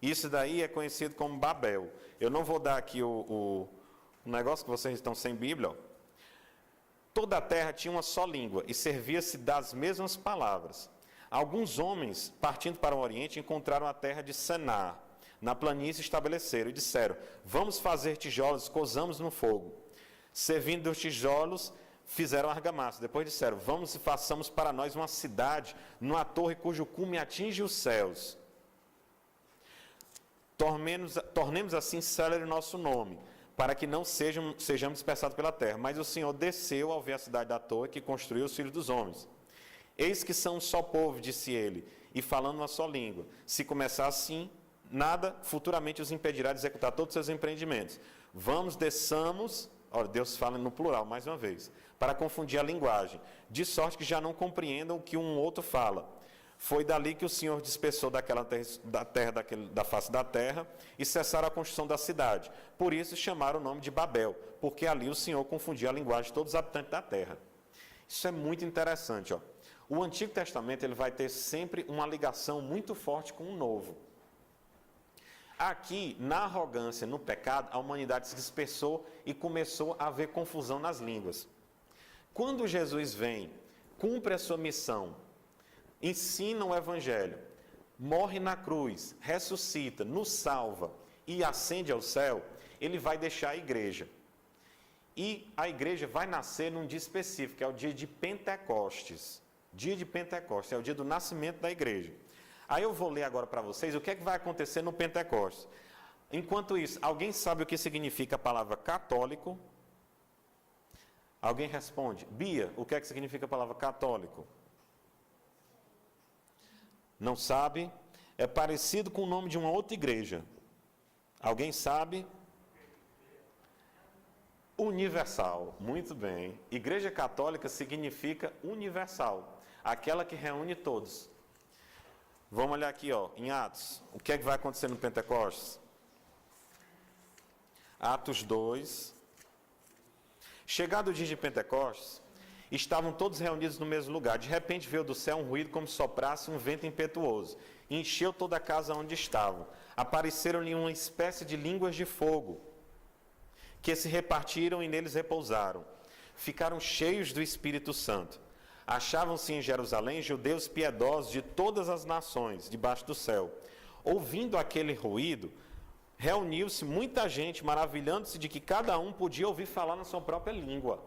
A: Isso daí é conhecido como Babel. Eu não vou dar aqui o negócio que vocês estão sem Bíblia, ó. Toda a terra tinha uma só língua e servia-se das mesmas palavras. Alguns homens, partindo para o Oriente, encontraram a terra de Senar. Na planície estabeleceram e disseram, vamos fazer tijolos, cozamos no fogo. Servindo dos tijolos, fizeram argamassa. Depois disseram, vamos e façamos para nós uma cidade, numa torre cujo cume atinge os céus. Tornemos assim célere o nosso nome, para que não sejamos dispersados pela terra. Mas o Senhor desceu ao ver a cidade da torre que construiu os filhos dos homens. Eis que são um só povo, disse ele, e falando uma só língua. Se começar assim, nada futuramente os impedirá de executar todos os seus empreendimentos. Vamos, desçamos, olha, Deus fala no plural mais uma vez, para confundir a linguagem, de sorte que já não compreendam o que um outro fala. Foi dali que o Senhor dispersou da face da terra e cessaram a construção da cidade. Por isso chamaram o nome de Babel, porque ali o Senhor confundia a linguagem de todos os habitantes da terra. Isso é muito interessante, ó. O Antigo Testamento ele vai ter sempre uma ligação muito forte com o Novo. Aqui, na arrogância, no pecado, a humanidade se dispersou e começou a haver confusão nas línguas. Quando Jesus vem, cumpre a sua missão, ensina o Evangelho, morre na cruz, ressuscita, nos salva e ascende ao céu, ele vai deixar a igreja. E a igreja vai nascer num dia específico, que é o dia de Pentecostes. Dia de Pentecostes, é o dia do nascimento da igreja. Aí eu vou ler agora para vocês o que é que vai acontecer no Pentecostes. Enquanto isso, alguém sabe o que significa a palavra católico? Alguém responde. Bia, o que é que significa a palavra católico? Não sabe? É parecido com o nome de uma outra igreja. Alguém sabe? Universal. Muito bem. Igreja católica significa universal. Aquela que reúne todos. Vamos olhar aqui, ó, em Atos. O que é que vai acontecer no Pentecostes? Atos 2. Chegado o dia de Pentecostes, estavam todos reunidos no mesmo lugar. De repente veio do céu um ruído como se soprasse um vento impetuoso. E encheu toda a casa onde estavam. Apareceram-lhe uma espécie de línguas de fogo, que se repartiram e neles repousaram. Ficaram cheios do Espírito Santo. Achavam-se em Jerusalém judeus piedosos de todas as nações, debaixo do céu. Ouvindo aquele ruído, reuniu-se muita gente, maravilhando-se de que cada um podia ouvir falar na sua própria língua.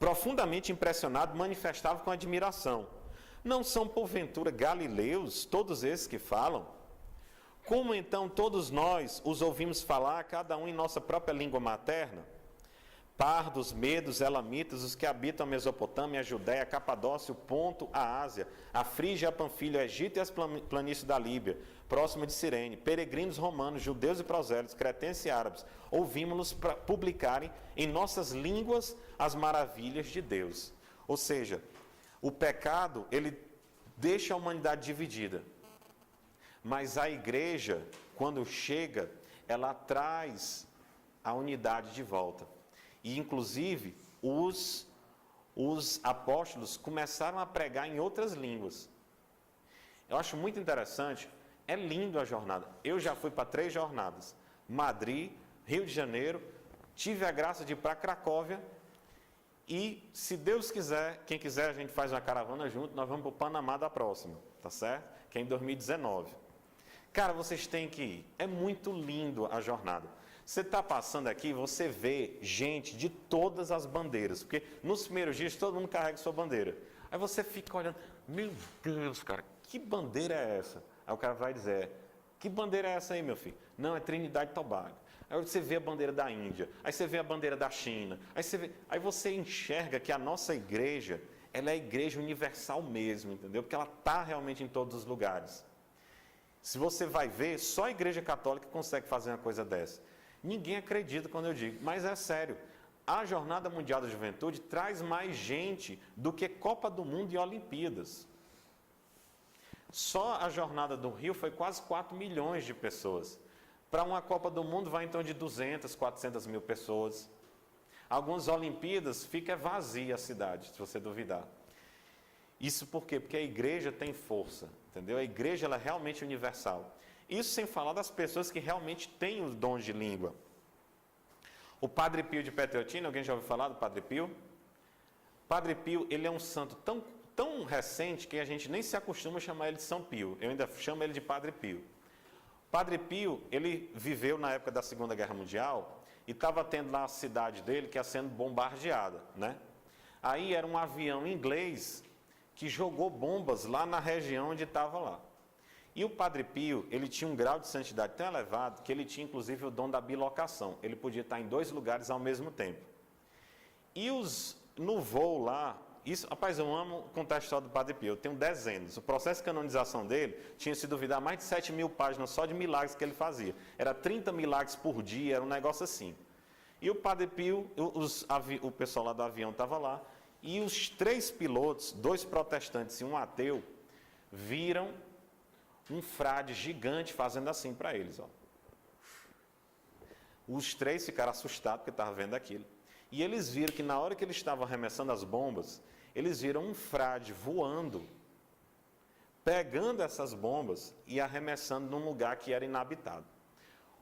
A: Profundamente impressionado, manifestava com admiração: não são porventura galileus todos esses que falam? Como então todos nós os ouvimos falar, cada um em nossa própria língua materna? Pardos, medos, elamitas, os que habitam a Mesopotâmia, a Judéia, a Capadócia, o Ponto, a Ásia, a Frígia, a Panfilha, o Egito e as planícies da Líbia, próxima de Cirene, peregrinos romanos, judeus e prosélitos, cretenses e árabes, ouvimos-los publicarem em nossas línguas as maravilhas de Deus. Ou seja, o pecado, ele deixa a humanidade dividida. Mas a igreja, quando chega, ela traz a unidade de volta. E, inclusive, os apóstolos começaram a pregar em outras línguas. Eu acho muito interessante, é lindo a jornada. Eu já fui para 3 jornadas. Madrid, Rio de Janeiro, tive a graça de ir para Cracóvia. E, se Deus quiser, quem quiser, a gente faz uma caravana junto, nós vamos para o Panamá da próxima, tá certo? Que é em 2019. Cara, vocês têm que ir. É muito lindo a jornada. Você está passando aqui, você vê gente de todas as bandeiras, porque nos primeiros dias todo mundo carrega sua bandeira. Aí você fica olhando, meu Deus, cara, que bandeira é essa? Aí o cara vai dizer, que bandeira é essa aí, meu filho? Não, é Trinidade e Tobago. Aí você vê a bandeira da Índia, aí você vê a bandeira da China, aí você enxerga que a nossa igreja, ela é a igreja universal mesmo, entendeu? Porque ela está realmente em todos os lugares. Se você vai ver, só a igreja católica consegue fazer uma coisa dessa. Ninguém acredita quando eu digo, mas é sério. A Jornada Mundial da Juventude traz mais gente do que Copa do Mundo e Olimpíadas. Só a Jornada do Rio foi quase 4 milhões de pessoas. Para uma Copa do Mundo vai então de 200, 400 mil pessoas. Algumas Olimpíadas fica vazia a cidade, se você duvidar. Isso por quê? Porque a igreja tem força, entendeu? A igreja ela é realmente universal. Isso sem falar das pessoas que realmente têm os dons de língua. O Padre Pio de Pietrelcina, alguém já ouviu falar do Padre Pio? Padre Pio, ele é um santo tão recente que a gente nem se acostuma a chamar ele de São Pio. Eu ainda chamo ele de Padre Pio. Padre Pio, ele viveu na época da Segunda Guerra Mundial e estava tendo lá a cidade dele que ia sendo bombardeada, né? Aí era um avião inglês que jogou bombas lá na região onde estava lá. E o Padre Pio, ele tinha um grau de santidade tão elevado que ele tinha inclusive o dom da bilocação. Ele podia estar em 2 lugares ao mesmo tempo. E no voo lá, rapaz, eu amo contar a história do Padre Pio, eu tenho dezenas. O processo de canonização dele tinha se duvidar mais de 7.000 páginas só de milagres que ele fazia. Era 30 milagres por dia, era um negócio assim. E o Padre Pio, o pessoal lá do avião estava lá, e os 3 pilotos, 2 protestantes e um ateu, viram um frade gigante fazendo assim para eles. Ó. Os 3 ficaram assustados porque estavam vendo aquilo. E eles viram que na hora que eles estavam arremessando as bombas, eles viram um frade voando, pegando essas bombas e arremessando num lugar que era inabitado.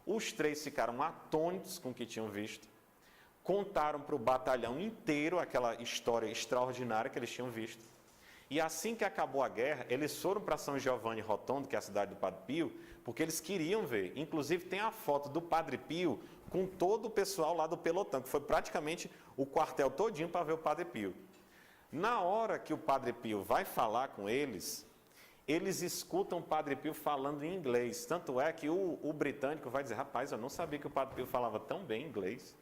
A: Os 3 ficaram atônitos com o que tinham visto, contaram para o batalhão inteiro aquela história extraordinária que eles tinham visto. E assim que acabou a guerra, eles foram para São Giovanni Rotondo, que é a cidade do Padre Pio, porque eles queriam ver. Inclusive tem a foto do Padre Pio com todo o pessoal lá do pelotão, que foi praticamente o quartel todinho para ver o Padre Pio. Na hora que o Padre Pio vai falar com eles, eles escutam o Padre Pio falando em inglês. Tanto é que o britânico vai dizer, rapaz, eu não sabia que o Padre Pio falava tão bem inglês.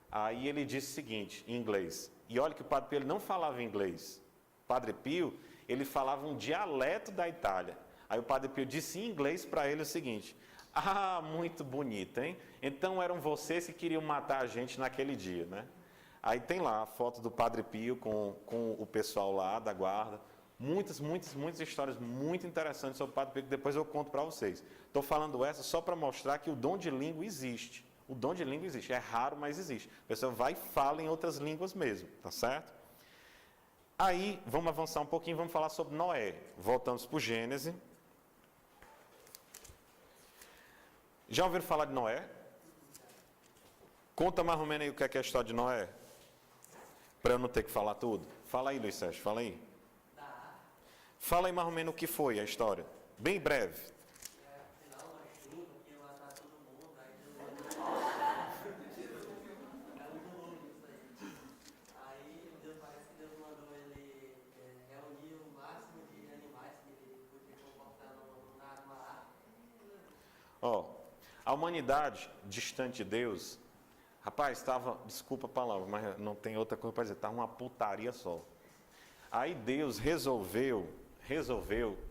A: Aí ele disse o seguinte, em inglês, e olha que o Padre Pio ele não falava inglês. Padre Pio, ele falava um dialeto da Itália. Aí o Padre Pio disse em inglês para ele o seguinte, ah, muito bonito, hein? Então eram vocês que queriam matar a gente naquele dia, né? Aí tem lá a foto do Padre Pio com o pessoal lá da guarda. Muitas histórias muito interessantes sobre o Padre Pio, que depois eu conto para vocês. Estou falando essa só para mostrar que o dom de língua existe. O dom de língua existe, é raro, mas existe. A pessoa vai e fala em outras línguas mesmo, tá certo? Aí, vamos avançar um pouquinho, vamos falar sobre Noé. Voltamos para o Gênesis. Já ouviram falar de Noé? Conta mais ou menos aí o que é a história de Noé. Para eu não ter que falar tudo. Fala aí, Luiz Sérgio, fala aí. Fala aí mais ou menos o que foi a história. Bem breve. Ó, a humanidade distante de Deus, rapaz, estava, desculpa a palavra, mas não tem outra coisa para dizer, estava uma putaria só. Aí Deus resolveu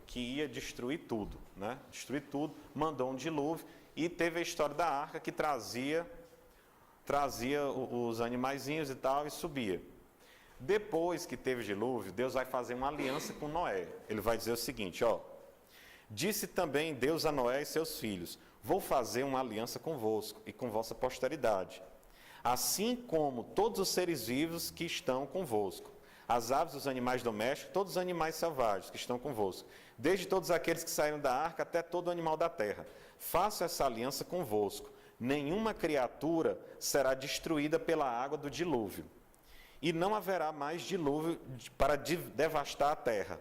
A: que ia destruir tudo, né? Destruir tudo, mandou um dilúvio e teve a história da arca que trazia os animaizinhos e tal e subia. Depois que teve o dilúvio, Deus vai fazer uma aliança com Noé. Ele vai dizer o seguinte, ó: disse também Deus a Noé e seus filhos: vou fazer uma aliança convosco e com vossa posteridade, assim como todos os seres vivos que estão convosco, as aves, os animais domésticos, todos os animais selvagens que estão convosco, desde todos aqueles que saíram da arca até todo animal da terra. Faço essa aliança convosco. Nenhuma criatura será destruída pela água do dilúvio, e não haverá mais dilúvio para devastar a terra.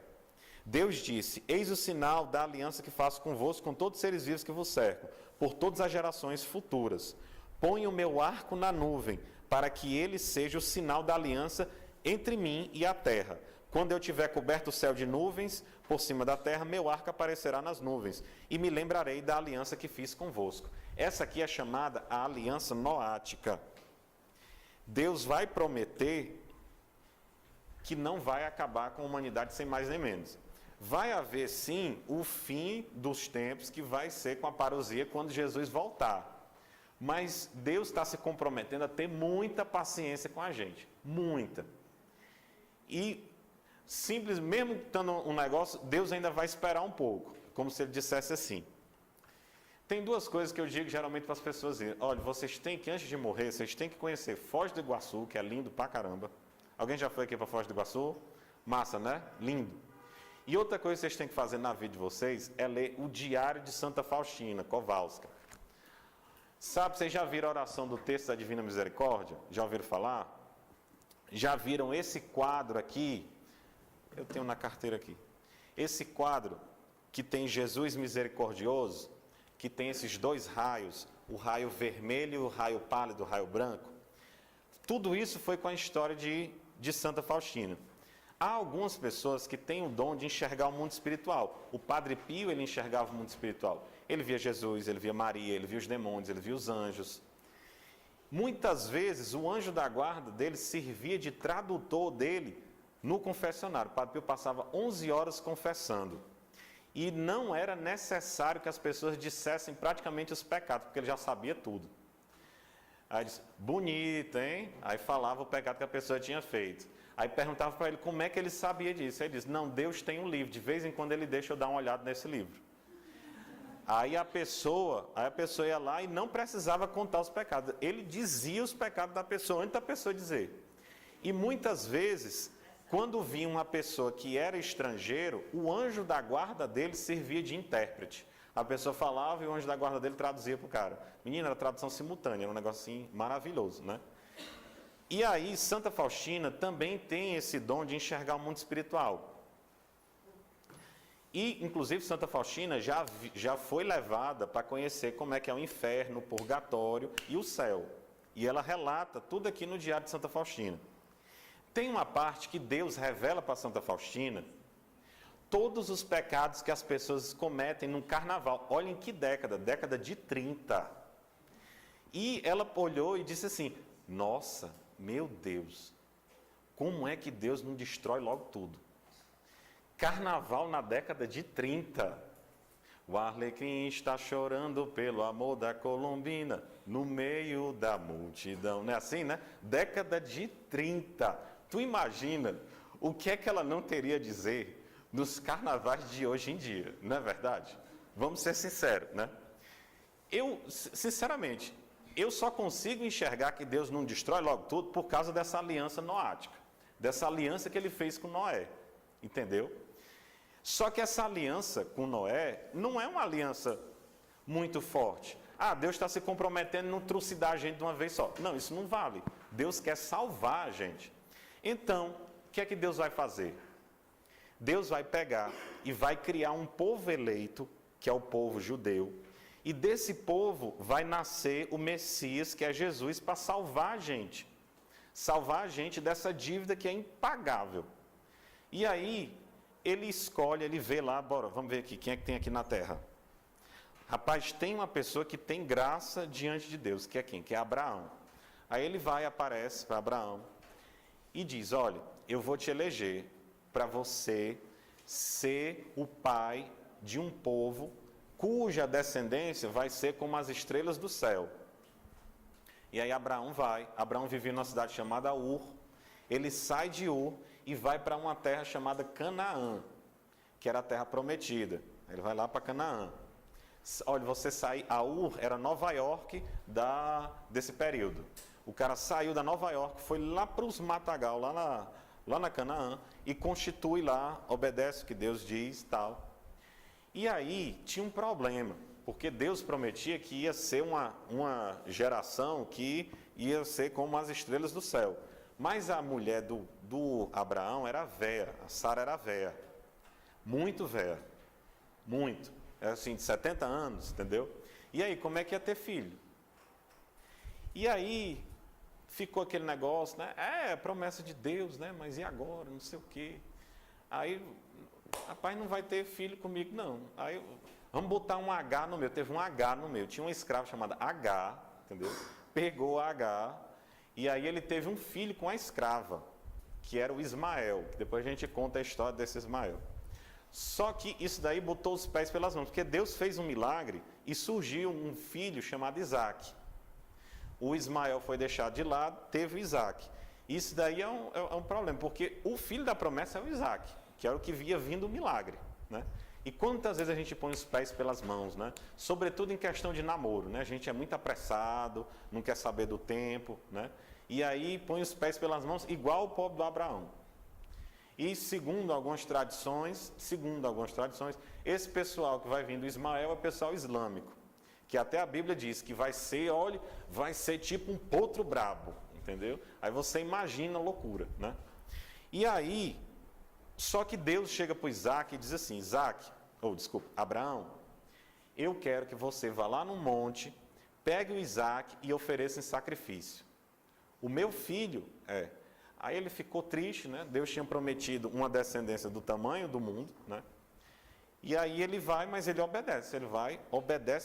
A: Deus disse: eis o sinal da aliança que faço convosco, com todos os seres vivos que vos cercam, por todas as gerações futuras. Ponho o meu arco na nuvem, para que ele seja o sinal da aliança entre mim e a terra. Quando eu tiver coberto o céu de nuvens por cima da terra, meu arco aparecerá nas nuvens, e me lembrarei da aliança que fiz convosco. Essa aqui é chamada a aliança noática. Deus vai prometer que não vai acabar com a humanidade sem mais nem menos. Vai haver sim o fim dos tempos, que vai ser com a parousia quando Jesus voltar. Mas Deus está se comprometendo a ter muita paciência com a gente. Muita. E simples, mesmo estando um negócio, Deus ainda vai esperar um pouco. Como se ele dissesse assim. Tem duas coisas que eu digo geralmente para as pessoas. Olha, vocês têm que, antes de morrer, vocês têm que conhecer Foz do Iguaçu, que é lindo pra caramba. Alguém já foi aqui para Foz do Iguaçu? Massa, né? Lindo. E outra coisa que vocês têm que fazer na vida de vocês é ler o Diário de Santa Faustina, Kowalska. Sabe, vocês já viram a oração do texto da Divina Misericórdia? Já ouviram falar? Já viram esse quadro aqui? Eu tenho na carteira aqui. Esse quadro que tem Jesus misericordioso, que tem esses dois raios, o raio vermelho, o raio pálido, o raio branco. Tudo isso foi com a história de Santa Faustina. Há algumas pessoas que têm o dom de enxergar o mundo espiritual. O Padre Pio, ele enxergava o mundo espiritual. Ele via Jesus, ele via Maria, ele via os demônios, ele via os anjos. Muitas vezes, o anjo da guarda dele servia de tradutor dele no confessionário. O Padre Pio passava 11 horas confessando. E não era necessário que as pessoas dissessem praticamente os pecados, porque ele já sabia tudo. Aí disse, bonito, hein? Aí falava o pecado que a pessoa tinha feito. Aí perguntava para ele como é que ele sabia disso. Aí ele disse, não, Deus tem um livro, de vez em quando ele deixa eu dar uma olhada nesse livro. Aí a pessoa ia lá e não precisava contar os pecados. Ele dizia os pecados da pessoa antes da pessoa dizer. E muitas vezes, quando vinha uma pessoa que era estrangeiro, o anjo da guarda dele servia de intérprete. A pessoa falava e o anjo da guarda dele traduzia para o cara. Menina, era tradução simultânea, era um negócio assim maravilhoso, né? E aí, Santa Faustina também tem esse dom de enxergar o mundo espiritual. E, inclusive, Santa Faustina já foi levada para conhecer como é que é o inferno, o purgatório e o céu. E ela relata tudo aqui no Diário de Santa Faustina. Tem uma parte que Deus revela para Santa Faustina todos os pecados que as pessoas cometem no carnaval. Olhem que década, década de 30. E ela olhou e disse assim, nossa, meu Deus, como é que Deus não destrói logo tudo? Carnaval na década de 30. O arlequim está chorando pelo amor da colombina, no meio da multidão. Não é assim, né? Década de 30. Tu imagina o que é que ela não teria a dizer nos carnavais de hoje em dia, não é verdade? Vamos ser sinceros, né? Sinceramente, eu só consigo enxergar que Deus não destrói logo tudo por causa dessa aliança noática, dessa aliança que ele fez com Noé, entendeu? Só que essa aliança com Noé não é uma aliança muito forte. Ah, Deus está se comprometendo a não trucidar a gente de uma vez só. Não, isso não vale. Deus quer salvar a gente. Então, que é que Deus vai fazer? Deus vai pegar e vai criar um povo eleito, que é o povo judeu, e desse povo vai nascer o Messias, que é Jesus, para salvar a gente dessa dívida que é impagável. E aí, ele escolhe, ele vê lá, bora, vamos ver aqui, quem é que tem aqui na terra? Rapaz, tem uma pessoa que tem graça diante de Deus, que é quem? Que é Abraão. Aí ele vai, aparece para Abraão e diz, olha, eu vou te eleger para você ser o pai de um povo cuja descendência vai ser como as estrelas do céu. E aí Abraão vivia numa cidade chamada Ur, ele sai de Ur e vai para uma terra chamada Canaã, que era a terra prometida. Ele vai lá para Canaã. Olha, você sai, a Ur era Nova York desse período. O cara saiu da Nova York, foi lá para os matagal, lá na Canaã, e constitui lá, obedece o que Deus diz e tal. E aí tinha um problema, porque Deus prometia que ia ser uma geração que ia ser como as estrelas do céu. Mas a mulher do Abraão era véia, a Sara era véia, muito véia, muito, era assim, de 70 anos, entendeu? E aí, como é que ia ter filho? E aí, ficou aquele negócio, né? Promessa de Deus, né? Mas e agora? Não sei o quê. Aí, rapaz, não vai ter filho comigo, não. Aí, vamos botar um H no meio. Teve um H no meio. Tinha uma escrava chamada H, entendeu? Pegou a H, e aí ele teve um filho com a escrava, que era o Ismael, que depois a gente conta a história desse Ismael. Só que isso daí botou os pés pelas mãos, porque Deus fez um milagre e surgiu um filho chamado Isaac. O Ismael foi deixado de lado, teve o Isaac. Isso daí é um problema, porque o filho da promessa é o Isaac, que era o que via vindo o milagre, né? E quantas vezes a gente põe os pés pelas mãos, né? Sobretudo em questão de namoro, né? A gente é muito apressado, não quer saber do tempo, né? E aí põe os pés pelas mãos, igual o povo do Abraão. E segundo algumas tradições, esse pessoal que vai vir do Ismael é pessoal islâmico, que até a Bíblia diz que vai ser tipo um potro brabo, entendeu? Aí você imagina a loucura, né? E aí, só que Deus chega para o Isaac e diz assim, Abraão, eu quero que você vá lá no monte, pegue o Isaac e ofereça em sacrifício. O meu filho Aí ele ficou triste, né? Deus tinha prometido uma descendência do tamanho do mundo, né? E aí ele vai, mas ele obedece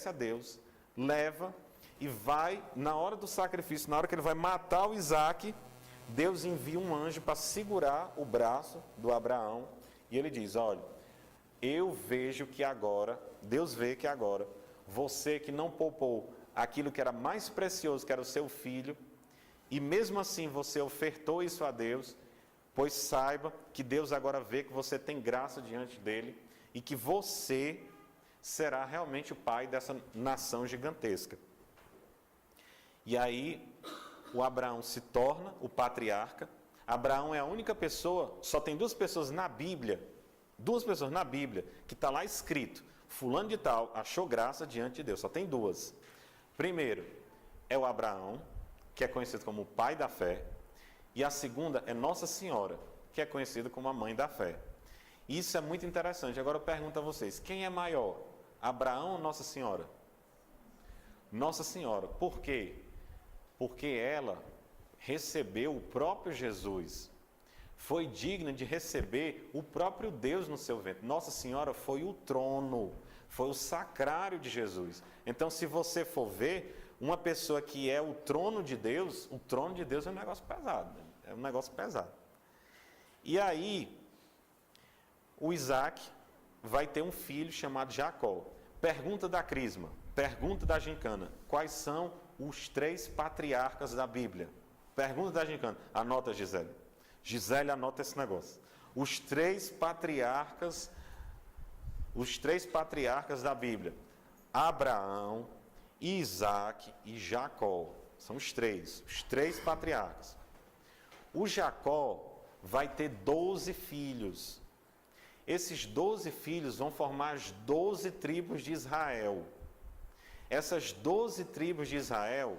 A: a Deus, leva e vai, na hora do sacrifício, na hora que ele vai matar o Isaac, Deus envia um anjo para segurar o braço do Abraão, e ele diz, olha, Deus vê que agora, você que não poupou aquilo que era mais precioso, que era o seu filho, e mesmo assim você ofertou isso a Deus, pois saiba que Deus agora vê que você tem graça diante dele, e que você será realmente o pai dessa nação gigantesca. E aí, o Abraão se torna o patriarca. Abraão é a única pessoa, só tem duas pessoas na Bíblia, que está lá escrito, fulano de tal achou graça diante de Deus, só tem duas. Primeiro, é o Abraão, que é conhecido como o pai da fé, e a segunda é Nossa Senhora, que é conhecida como a mãe da fé. Isso é muito interessante. Agora eu pergunto a vocês, quem é maior, Abraão ou Nossa Senhora? Nossa Senhora. Por quê? Porque ela recebeu o próprio Jesus, foi digna de receber o próprio Deus no seu ventre. Nossa Senhora foi o trono, foi o sacrário de Jesus. Então, se você for ver, uma pessoa que é o trono de Deus é um negócio pesado, né? É um negócio pesado. E aí, o Isaac vai ter um filho chamado Jacó. Pergunta da Crisma, pergunta da gincana, quais são os 3 patriarcas da Bíblia? Pergunta da gincana, anota, Gisele. Gisele, anota esse negócio. Os 3 patriarcas da Bíblia: Abraão, Isaac e Jacó. São os 3 patriarcas. O Jacó vai ter 12 filhos. Esses 12 filhos vão formar as 12 tribos de Israel. Essas 12 tribos de Israel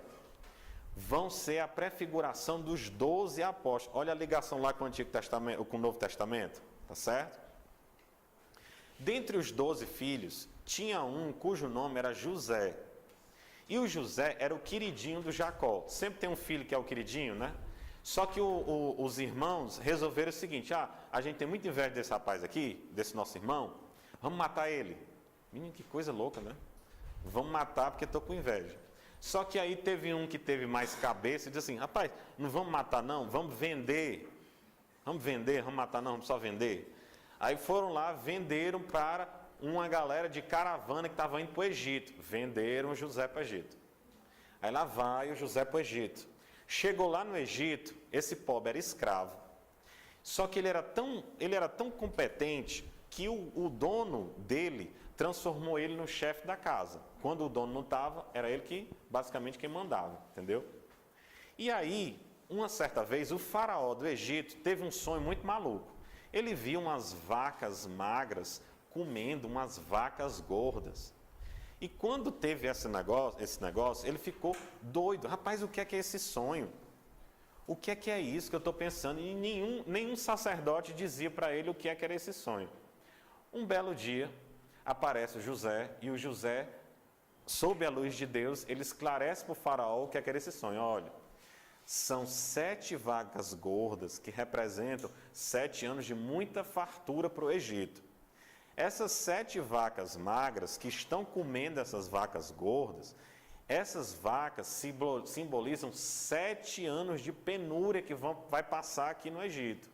A: vão ser a prefiguração dos 12 apóstolos. Olha a ligação lá com o Antigo Testamento, com o Novo Testamento, tá certo? Dentre os 12 filhos, tinha um cujo nome era José. E o José era o queridinho do Jacó. Sempre tem um filho que é o queridinho, né? Só que os irmãos resolveram o seguinte: a gente tem muita inveja desse rapaz aqui, desse nosso irmão, vamos matar ele. Menino, que coisa louca, né? Vamos matar porque estou com inveja. Só que aí teve um que teve mais cabeça e disse assim: rapaz, não vamos matar não, vamos vender. Vamos vender, vamos matar não, vamos só vender. Aí foram lá, venderam para uma galera de caravana que estava indo para o Egito. Venderam o José para o Egito. Aí lá vai o José para o Egito. Chegou lá no Egito, esse pobre era escravo. Só que ele era tão competente que o dono dele transformou ele no chefe da casa. Quando o dono não estava, era ele que, basicamente, quem mandava, entendeu? E aí, uma certa vez, o faraó do Egito teve um sonho muito maluco. Ele viu umas vacas magras comendo umas vacas gordas. E quando teve esse negócio, ele ficou doido. Rapaz, o que é esse sonho? O que é isso que eu estou pensando? E nenhum sacerdote dizia para ele o que era esse sonho. Um belo dia, aparece o José, e o José, sob a luz de Deus, ele esclarece para o faraó o que era esse sonho. Olha, são 7 vacas gordas que representam 7 anos de muita fartura para o Egito. Essas 7 vacas magras que estão comendo essas vacas gordas, essas vacas simbolizam 7 anos de penúria que vai passar aqui no Egito.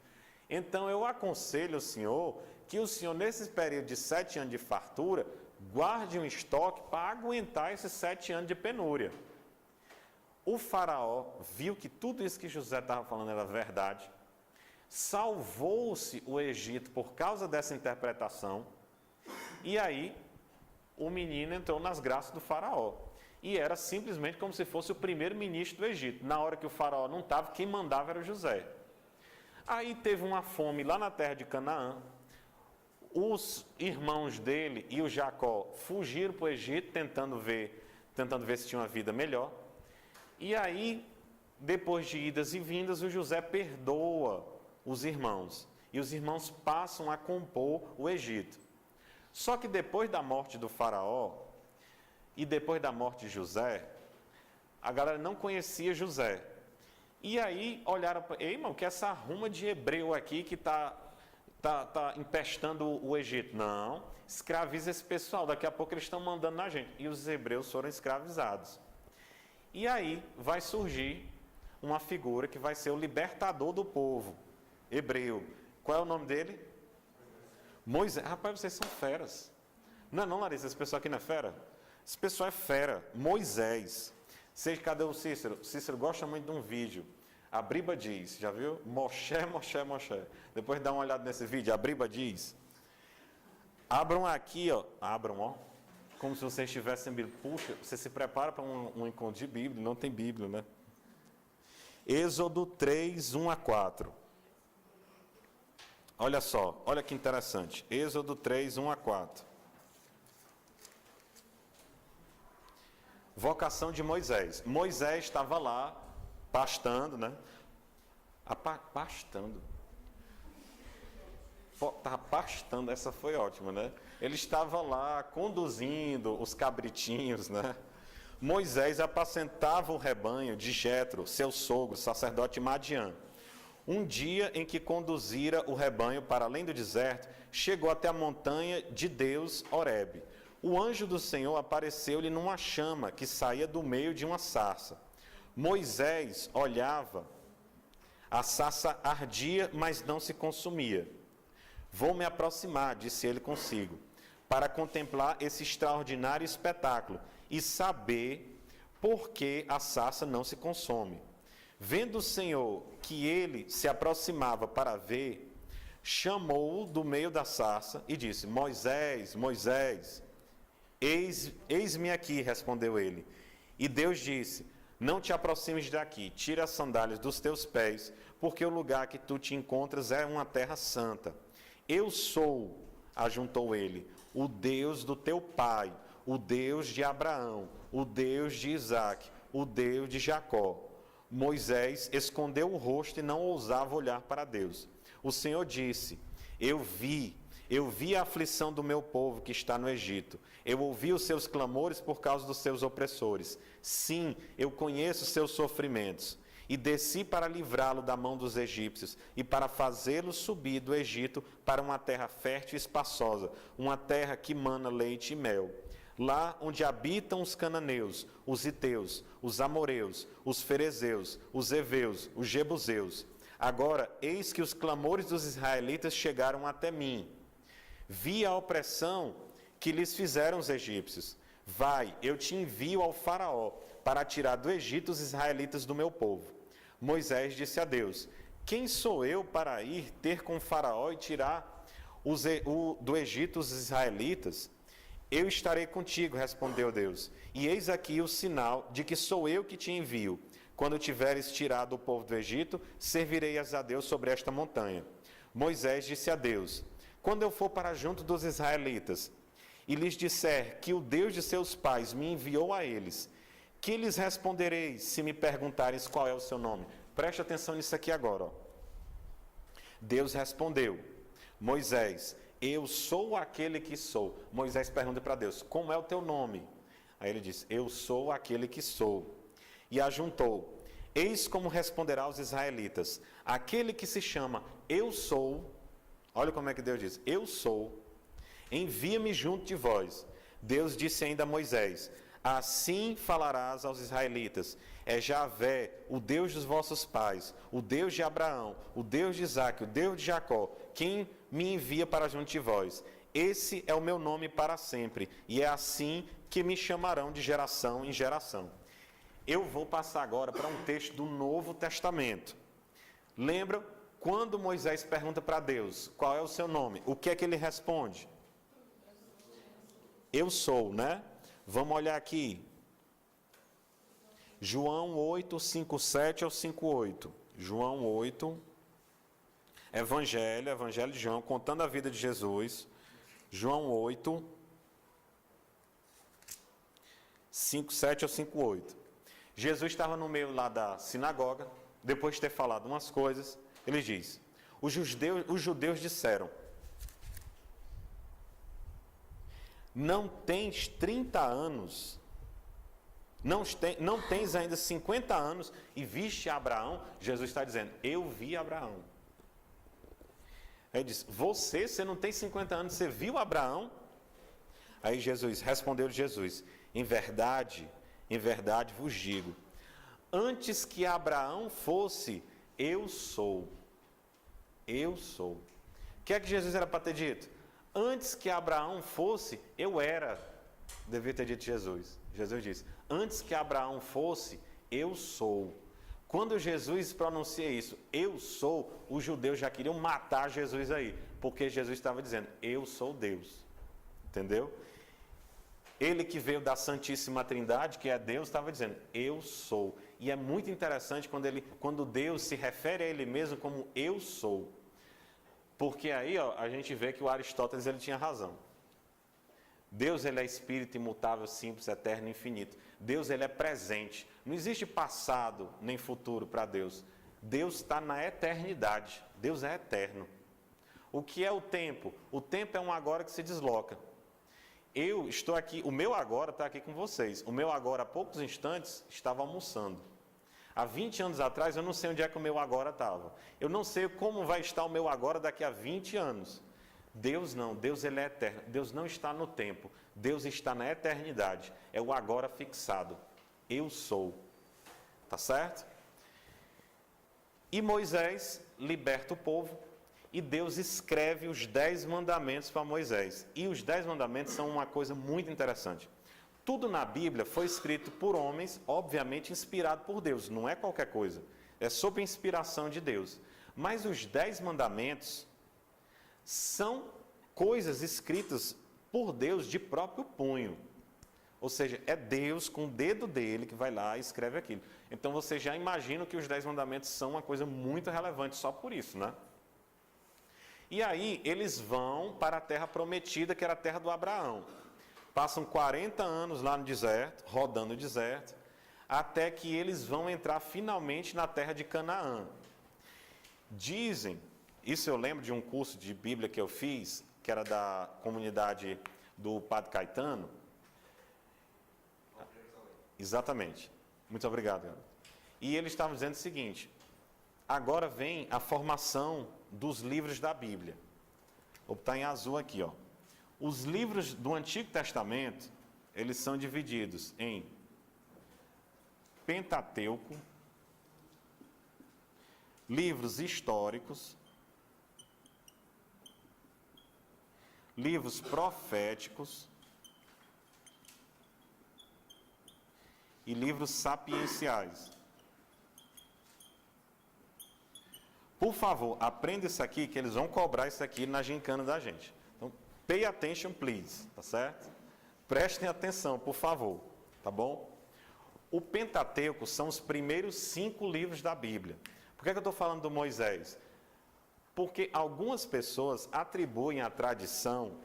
A: Então eu aconselho o senhor que o senhor, nesse período de 7 anos de fartura, guarde um estoque para aguentar esses 7 anos de penúria. O faraó viu que tudo isso que José estava falando era verdade. Salvou-se o Egito por causa dessa interpretação. E aí, o menino entrou nas graças do faraó. E era simplesmente como se fosse o primeiro ministro do Egito. Na hora que o faraó não estava, quem mandava era José. Aí teve uma fome lá na terra de Canaã. Os irmãos dele e o Jacó fugiram para o Egito, tentando ver se tinha uma vida melhor. E aí, depois de idas e vindas, o José perdoa os irmãos. E os irmãos passam a compor o Egito. Só que depois da morte do faraó e depois da morte de José, a galera não conhecia José. E aí olharam para ele: ei, irmão, que essa arruma de hebreu aqui que está empestando o Egito. Não, escraviza esse pessoal, daqui a pouco eles estão mandando na gente. E os hebreus foram escravizados. E aí vai surgir uma figura que vai ser o libertador do povo hebreu. Qual é o nome dele? Moisés. Rapaz, vocês são feras. Não, Larissa, esse pessoal aqui não é fera? Esse pessoal é fera. Moisés. Cadê o Cícero? Cícero gosta muito de um vídeo. A Briba diz, já viu? Moshe. Depois dá uma olhada nesse vídeo, a Briba diz. Abram aqui, ó. Como se vocês tivessem Bíblia. Puxa, você se prepara para um encontro de Bíblia, não tem Bíblia, né? Êxodo 3, 1 a 4. Olha só, olha que interessante. Êxodo 3, 1 a 4. Vocação de Moisés. Moisés estava lá, pastando, né? Pastando. Estava pastando, essa foi ótima, né? Ele estava lá conduzindo os cabritinhos, né? Moisés apacentava o rebanho de Jetro, seu sogro, sacerdote Madian. Um dia em que conduzira o rebanho para além do deserto, chegou até a montanha de Deus, Horebe. O anjo do Senhor apareceu-lhe numa chama que saía do meio de uma sarça. Moisés olhava, a sarça ardia, mas não se consumia. Vou me aproximar, disse ele consigo, para contemplar esse extraordinário espetáculo e saber por que a sarça não se consome. Vendo o Senhor que ele se aproximava para ver, chamou-o do meio da sarça e disse: Moisés, Moisés, eis-me aqui, respondeu ele. E Deus disse: não te aproximes daqui, tira as sandálias dos teus pés, porque o lugar que tu te encontras é uma terra santa. Eu sou, ajuntou ele, o Deus do teu pai, o Deus de Abraão, o Deus de Isaque, o Deus de Jacó. Moisés escondeu o rosto e não ousava olhar para Deus. O Senhor disse: eu vi a aflição do meu povo que está no Egito. Eu ouvi os seus clamores por causa dos seus opressores. Sim, eu conheço os seus sofrimentos. E desci para livrá-lo da mão dos egípcios e para fazê-lo subir do Egito para uma terra fértil e espaçosa, uma terra que mana leite e mel. Lá onde habitam os cananeus, os heteus, os amoreus, os ferezeus, os heveus, os jebuseus. Agora, eis que os clamores dos israelitas chegaram até mim. Vi a opressão que lhes fizeram os egípcios. Vai, eu te envio ao faraó para tirar do Egito os israelitas do meu povo. Moisés disse a Deus: quem sou eu para ir ter com o faraó e tirar do Egito os israelitas? Eu estarei contigo, respondeu Deus, e eis aqui o sinal de que sou eu que te envio. Quando tiveres tirado o povo do Egito, servirei-as a Deus sobre esta montanha. Moisés disse a Deus: quando eu for para junto dos israelitas, e lhes disser que o Deus de seus pais me enviou a eles, que lhes responderei se me perguntares qual é o seu nome? Preste atenção nisso aqui agora. Ó. Deus respondeu: Moisés, eu sou aquele que sou. Moisés pergunta para Deus: como é o teu nome? Aí ele diz: eu sou aquele que sou. E ajuntou: eis como responderá aos israelitas: aquele que se chama Eu Sou. Olha como é que Deus diz: eu sou. Envia-me junto de vós. Deus disse ainda a Moisés: assim falarás aos israelitas: é Javé, o Deus dos vossos pais, o Deus de Abraão, o Deus de Isaque, o Deus de Jacó, quem me envia para junto de vós. Esse é o meu nome para sempre, e é assim que me chamarão de geração em geração. Eu vou passar agora para um texto do Novo Testamento. Lembra quando Moisés pergunta para Deus qual é o seu nome? O que é que ele responde? Eu sou, né? Vamos olhar aqui. João 8, 5,7 ao 5,8. João 8, Evangelho de João, contando a vida de Jesus. João 8, 5,7 ao 5,8. Jesus estava no meio lá da sinagoga, depois de ter falado umas coisas, ele diz: os judeus disseram: não tens 30 anos, não tens ainda 50 anos e viste Abraão? Jesus está dizendo: eu vi Abraão. Aí diz: você não tem 50 anos, você viu Abraão? Aí respondeu Jesus: em verdade vos digo, antes que Abraão fosse, eu sou. Eu sou. O que é que Jesus era para ter dito? Antes que Abraão fosse, eu era. Devia ter dito Jesus. Jesus disse: antes que Abraão fosse, eu sou. Quando Jesus pronuncia isso, eu sou, os judeus já queriam matar Jesus aí, porque Jesus estava dizendo: eu sou Deus. Entendeu? Ele que veio da Santíssima Trindade, que é Deus, estava dizendo: eu sou. E é muito interessante quando Deus se refere a Ele mesmo como eu sou. Porque aí a gente vê que o Aristóteles ele tinha razão. Deus ele é espírito imutável, simples, eterno, infinito. Deus ele é presente. Não existe passado nem futuro para Deus. Deus está na eternidade. Deus é eterno. O que é o tempo? O tempo é um agora que se desloca. Eu estou aqui, o meu agora está aqui com vocês. O meu agora, há poucos instantes, estava almoçando. Há 20 anos atrás, eu não sei onde é que o meu agora estava. Eu não sei como vai estar o meu agora daqui a 20 anos. Deus não, Deus ele é eterno. Deus não está no tempo. Deus está na eternidade. É o agora fixado. Eu sou. Tá certo? E Moisés liberta o povo. E Deus escreve os 10 mandamentos para Moisés. E os 10 mandamentos são uma coisa muito interessante. Tudo na Bíblia foi escrito por homens, obviamente inspirado por Deus. Não é qualquer coisa. É sob a inspiração de Deus. Mas os 10 mandamentos são coisas escritas por Deus de próprio punho. Ou seja, é Deus com o dedo dele que vai lá e escreve aquilo. Então você já imagina que os 10 mandamentos são uma coisa muito relevante só por isso, né? E aí eles vão para a terra prometida, que era a terra do Abraão. Passam 40 anos lá no deserto, rodando o deserto. até que eles vão entrar finalmente na terra de Canaã. Dizem, isso eu lembro de um curso de Bíblia que eu fiz, que era da comunidade do Padre Caetano. Exatamente. Muito obrigado, garoto. E ele estava dizendo o seguinte: agora vem a formação dos livros da Bíblia. Vou botar em azul aqui, ó. Os livros do Antigo Testamento, eles são divididos em Pentateuco, livros históricos, livros proféticos e livros sapienciais. Por favor, aprenda isso aqui, que eles vão cobrar isso aqui na gincana da gente. Então, pay attention, please, tá certo? Prestem atenção, por favor, tá bom? O Pentateuco são os primeiros 5 livros da Bíblia. Por que eu estou falando do Moisés? Porque algumas pessoas atribuem a tradição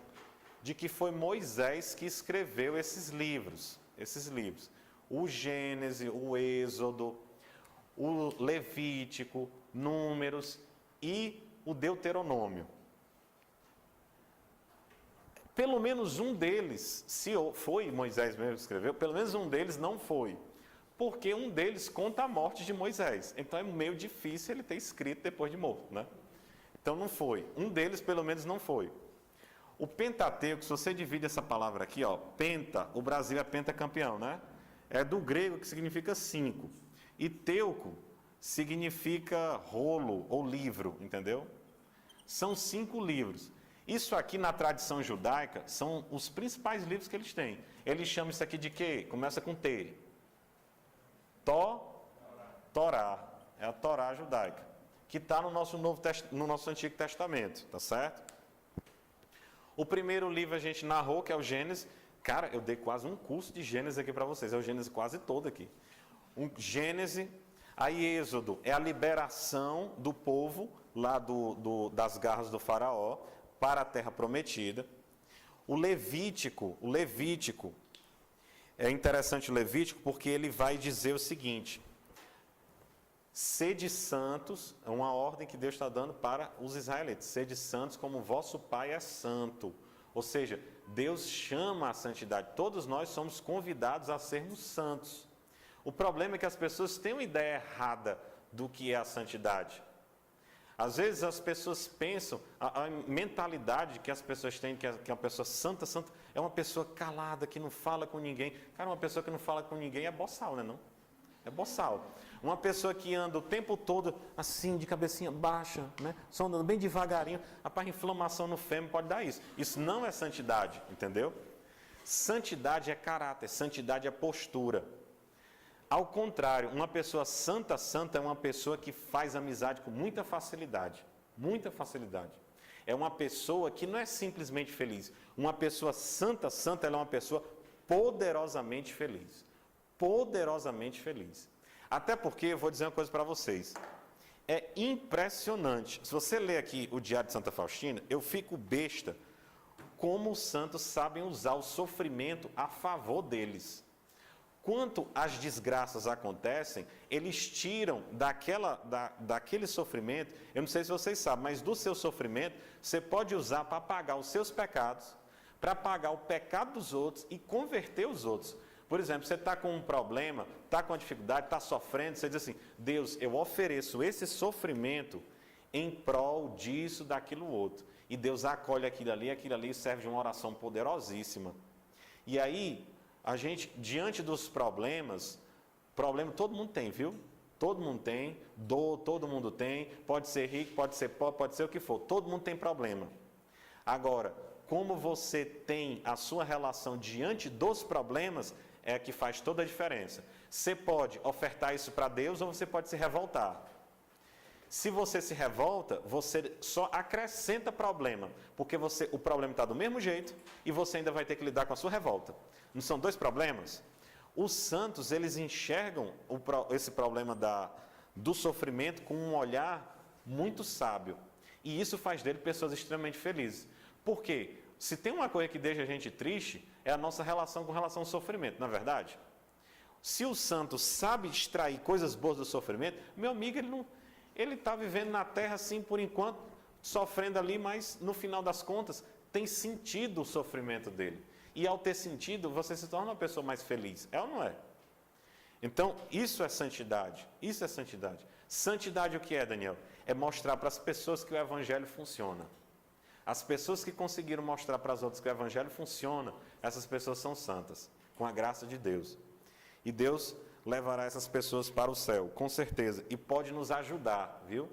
A: de que foi Moisés que escreveu esses livros. O Gênesis, o Êxodo, o Levítico, Números e o Deuteronômio. Pelo menos um deles, se foi Moisés mesmo que escreveu, pelo menos um deles não foi. Porque um deles conta a morte de Moisés. Então é meio difícil ele ter escrito depois de morto, né? Então não foi. Um deles pelo menos não foi. O Pentateuco, se você divide essa palavra aqui, ó, penta, o Brasil é pentacampeão, né? É do grego que significa 5. E teuco significa rolo ou livro, entendeu? São 5 livros. Isso aqui na tradição judaica são os principais livros que eles têm. Eles chamam isso aqui de quê? Começa com T. Torá. É a Torá judaica, que está no nosso Antigo Testamento, tá certo? O primeiro livro a gente narrou, que é o Gênesis. Cara, eu dei quase um curso de Gênesis aqui para vocês. É o Gênesis quase todo aqui. Um Gênesis. Aí Êxodo é a liberação do povo lá das garras do faraó para a terra prometida. O Levítico é interessante o Levítico porque ele vai dizer o seguinte: sede santos, é uma ordem que Deus está dando para os israelitas, sede santos como vosso Pai é santo. Ou seja, Deus chama a santidade, todos nós somos convidados a sermos santos. O problema é que as pessoas têm uma ideia errada do que é a santidade. Às vezes as pessoas pensam, a mentalidade que as pessoas têm, que uma pessoa santa, é uma pessoa calada, que não fala com ninguém. Cara, uma pessoa que não fala com ninguém é boçal, né não? É boçal. Uma pessoa que anda o tempo todo assim, de cabecinha baixa, né? Só andando bem devagarinho, rapaz, inflamação no fêmur pode dar isso. Isso não é santidade, entendeu? Santidade é caráter, santidade é postura. Ao contrário, uma pessoa santa é uma pessoa que faz amizade com muita facilidade. Muita facilidade. É uma pessoa que não é simplesmente feliz. Uma pessoa santa, ela é uma pessoa poderosamente feliz. Poderosamente feliz. Até porque, eu vou dizer uma coisa para vocês. É impressionante. Se você ler aqui o Diário de Santa Faustina, eu fico besta como os santos sabem usar o sofrimento a favor deles. Quanto as desgraças acontecem, eles tiram daquele sofrimento, eu não sei se vocês sabem, mas do seu sofrimento, você pode usar para pagar os seus pecados, para pagar o pecado dos outros e converter os outros. Por exemplo, você está com um problema, está com uma dificuldade, está sofrendo, você diz assim: Deus, eu ofereço esse sofrimento em prol disso, daquilo outro. E Deus acolhe aquilo ali serve de uma oração poderosíssima. E aí, a gente, diante dos problemas, problema todo mundo tem, viu? Todo mundo tem, dor todo mundo tem, pode ser rico, pode ser pobre, pode ser o que for, todo mundo tem problema. Agora, como você tem a sua relação diante dos problemas, é que faz toda a diferença. Você pode ofertar isso para Deus ou você pode se revoltar. Se você se revolta, você só acrescenta problema, porque o problema está do mesmo jeito e você ainda vai ter que lidar com a sua revolta. Não são 2 problemas? Os santos, eles enxergam esse problema do sofrimento com um olhar muito sábio. E isso faz dele pessoas extremamente felizes. Por quê? Se tem uma coisa que deixa a gente triste, é a nossa relação com relação ao sofrimento, não é verdade? Se o santo sabe extrair coisas boas do sofrimento, meu amigo, ele está vivendo na terra assim por enquanto, sofrendo ali, mas no final das contas tem sentido o sofrimento dele. E ao ter sentido, você se torna uma pessoa mais feliz. É ou não é? Então, isso é santidade. Isso é santidade. Santidade o que é, Daniel? É mostrar para as pessoas que o evangelho funciona. As pessoas que conseguiram mostrar para as outras que o evangelho funciona, essas pessoas são santas, com a graça de Deus. E Deus levará essas pessoas para o céu, com certeza. E pode nos ajudar, viu?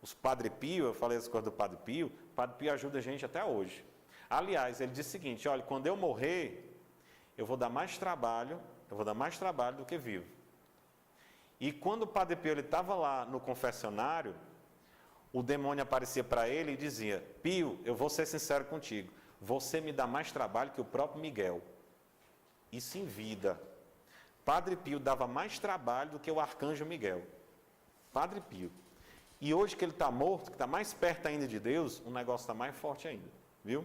A: Os Padre Pio, eu falei essa coisa do Padre Pio, o Padre Pio ajuda a gente até hoje. Aliás, ele diz o seguinte, olha, quando eu morrer, eu vou dar mais trabalho do que vivo. E quando o Padre Pio estava lá no confessionário, o demônio aparecia para ele e dizia, Pio, eu vou ser sincero contigo, você me dá mais trabalho que o próprio Miguel. Isso em vida. Padre Pio dava mais trabalho do que o arcanjo Miguel. Padre Pio. E hoje que ele está morto, que está mais perto ainda de Deus, o negócio está mais forte ainda. Viu?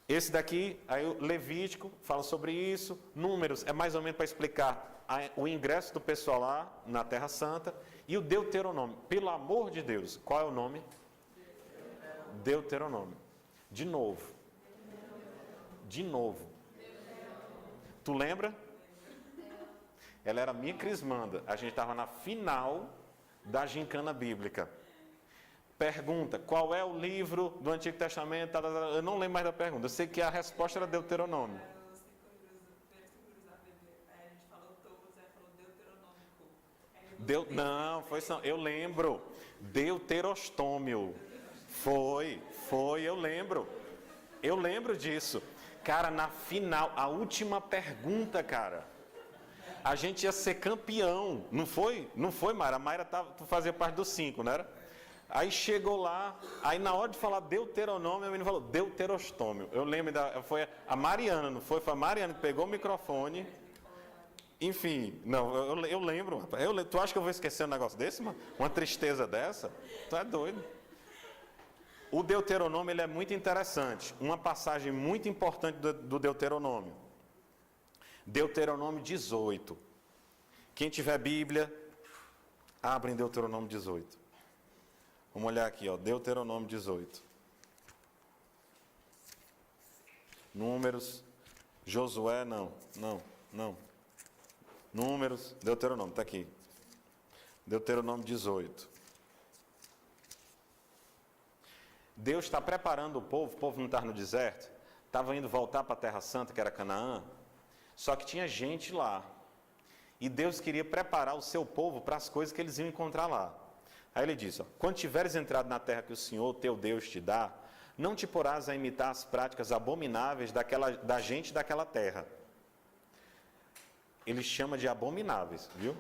A: Esse daqui, aí o Levítico, fala sobre isso. Números, é mais ou menos para explicar o ingresso do pessoal lá na Terra Santa. E o Deuteronômio, pelo amor de Deus, qual é o nome? Deuteronômio. De novo. Tu lembra? Ela era minha crismanda. A gente estava na final da gincana bíblica. Pergunta, qual é o livro do Antigo Testamento? Eu não lembro mais da pergunta. Eu sei que a resposta era Deuteronômio. Não, foi só. Eu lembro. Deuterostômio. Foi, eu lembro. Eu lembro disso. Cara, na final, a última pergunta, cara. A gente ia ser campeão. Não foi? Não foi, Mayra? A Mayra tu fazia parte dos 5, não era? Aí chegou lá, aí na hora de falar Deuteronômio, a menina falou Deuterostômio. Eu lembro, foi a Mariana, não foi? Foi a Mariana que pegou o microfone. Enfim, não, eu lembro. Tu acha que eu vou esquecer um negócio desse, mano? Uma tristeza dessa? Tu é doido. O Deuteronômio, ele é muito interessante. Uma passagem muito importante do Deuteronômio. Deuteronômio 18. Quem tiver Bíblia, abre em Deuteronômio 18. Vamos olhar aqui, ó, Deuteronômio 18. Números, Josué, não. Números, Deuteronômio, está aqui. Deuteronômio 18. Deus está preparando o povo não estava no deserto, estava indo voltar para a Terra Santa, que era Canaã, só que tinha gente lá. E Deus queria preparar o seu povo para as coisas que eles iam encontrar lá. Aí ele diz, ó, quando tiveres entrado na terra que o Senhor, teu Deus, te dá, não te porás a imitar as práticas abomináveis da gente daquela terra. Ele chama de abomináveis, viu?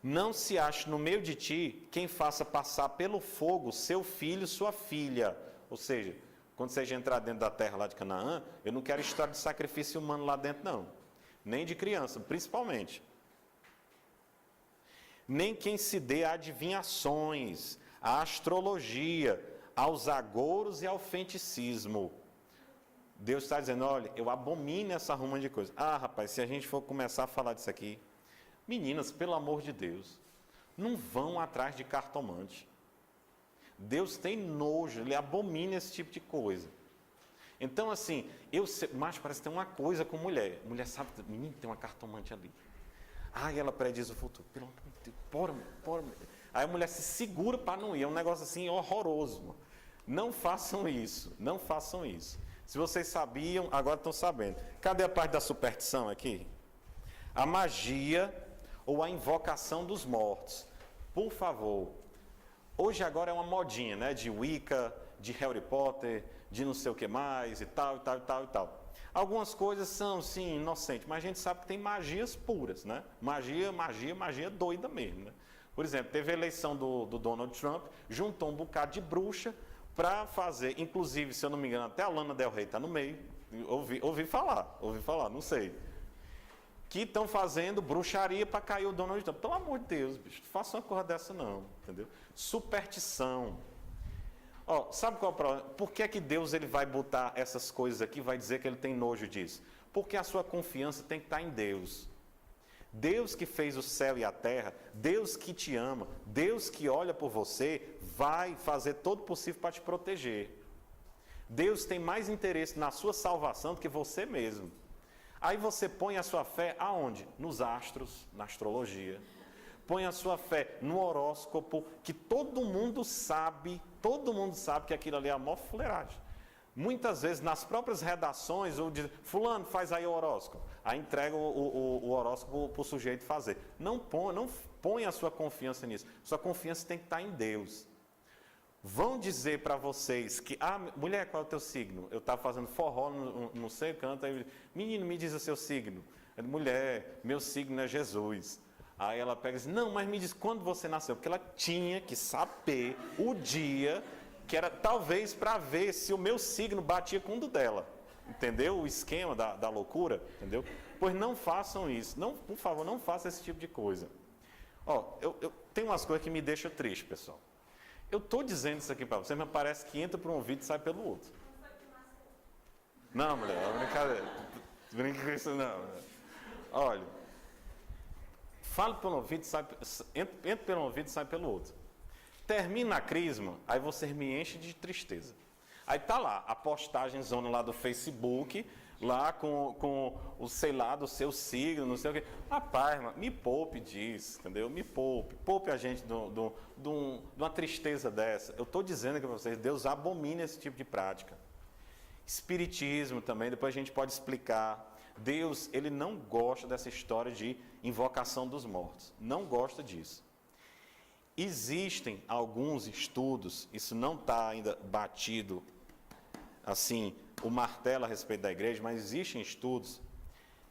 A: Não se ache no meio de ti quem faça passar pelo fogo seu filho, sua filha. Ou seja, quando você entrar dentro da terra lá de Canaã, eu não quero história de sacrifício humano lá dentro, não. Nem de criança, principalmente. Nem quem se dê a adivinhações, à astrologia, aos agouros e ao feiticismo. Deus está dizendo, olha, eu abomino essa ruma de coisa. Ah, rapaz, se a gente for começar a falar disso aqui, meninas, pelo amor de Deus, não vão atrás de cartomante. Deus tem nojo, Ele abomina esse tipo de coisa. Então, assim, mas parece que tem uma coisa com mulher. Mulher sabe, menino, tem uma cartomante ali. Ela prediz o futuro. Pelo amor de Deus, bora. Aí a mulher se segura para não ir. É um negócio assim horroroso. Não façam isso. Se vocês sabiam, agora estão sabendo. Cadê a parte da superstição aqui? A magia ou a invocação dos mortos. Por favor. Hoje agora é uma modinha, né? De Wicca, de Harry Potter, de não sei o que mais e tal. Algumas coisas são, sim, inocentes, mas a gente sabe que tem magias puras, né? Magia doida mesmo, né? Por exemplo, teve a eleição do Donald Trump, juntou um bocado de bruxa para fazer, inclusive, se eu não me engano, até a Lana Del Rey está no meio, ouvi falar, não sei, que estão fazendo bruxaria para cair o Donald Trump. Pelo amor de Deus, bicho, não faça uma coisa dessa não, entendeu? Superstição. Sabe qual é o problema? Por que é que Deus ele vai botar essas coisas aqui, vai dizer que ele tem nojo disso? Porque a sua confiança tem que estar em Deus. Deus que fez o céu e a terra, Deus que te ama, Deus que olha por você, vai fazer todo o possível para te proteger. Deus tem mais interesse na sua salvação do que você mesmo. Aí você põe a sua fé aonde? Nos astros, na astrologia. Põe a sua fé no horóscopo, que todo mundo sabe que aquilo ali é a maior fuleiragem. Muitas vezes, nas próprias redações, ou diz, fulano, faz aí o horóscopo. Aí entrega o horóscopo para o sujeito fazer. Não põe a sua confiança nisso. Sua confiança tem que estar em Deus. Vão dizer para vocês que, mulher, qual é o teu signo? Eu estava fazendo forró, não sei o canto, aí, menino, me diz o seu signo. Mulher, meu signo é Jesus. Aí ela pega e diz, não, mas me diz quando você nasceu. Porque ela tinha que saber o dia, que era talvez para ver se o meu signo batia com o do dela. Entendeu? O esquema da loucura, entendeu? Pois não façam isso. Não, por favor, não façam esse tipo de coisa. Eu tenho umas coisas que me deixam triste, pessoal. Eu estou dizendo isso aqui para vocês, mas parece que entra por um ouvido e sai pelo outro. Não, mulher, é brincadeira. Brinca com isso não. Mulher. Olha, fala pelo ouvido, entra pelo ouvido e sai pelo outro. Termina a crisma, aí você me enche de tristeza. Aí tá lá, a postagem zona lá do Facebook, lá com o, sei lá, do seu signo, não sei o quê. Rapaz, mano, me poupe disso, entendeu? Me poupe. Poupe a gente de uma tristeza dessa. Eu estou dizendo aqui para vocês, Deus abomina esse tipo de prática. Espiritismo também, depois a gente pode explicar. Deus, ele não gosta dessa história de invocação dos mortos. Não gosta disso. Existem alguns estudos, isso não está ainda batido, assim, o martelo a respeito da igreja, mas existem estudos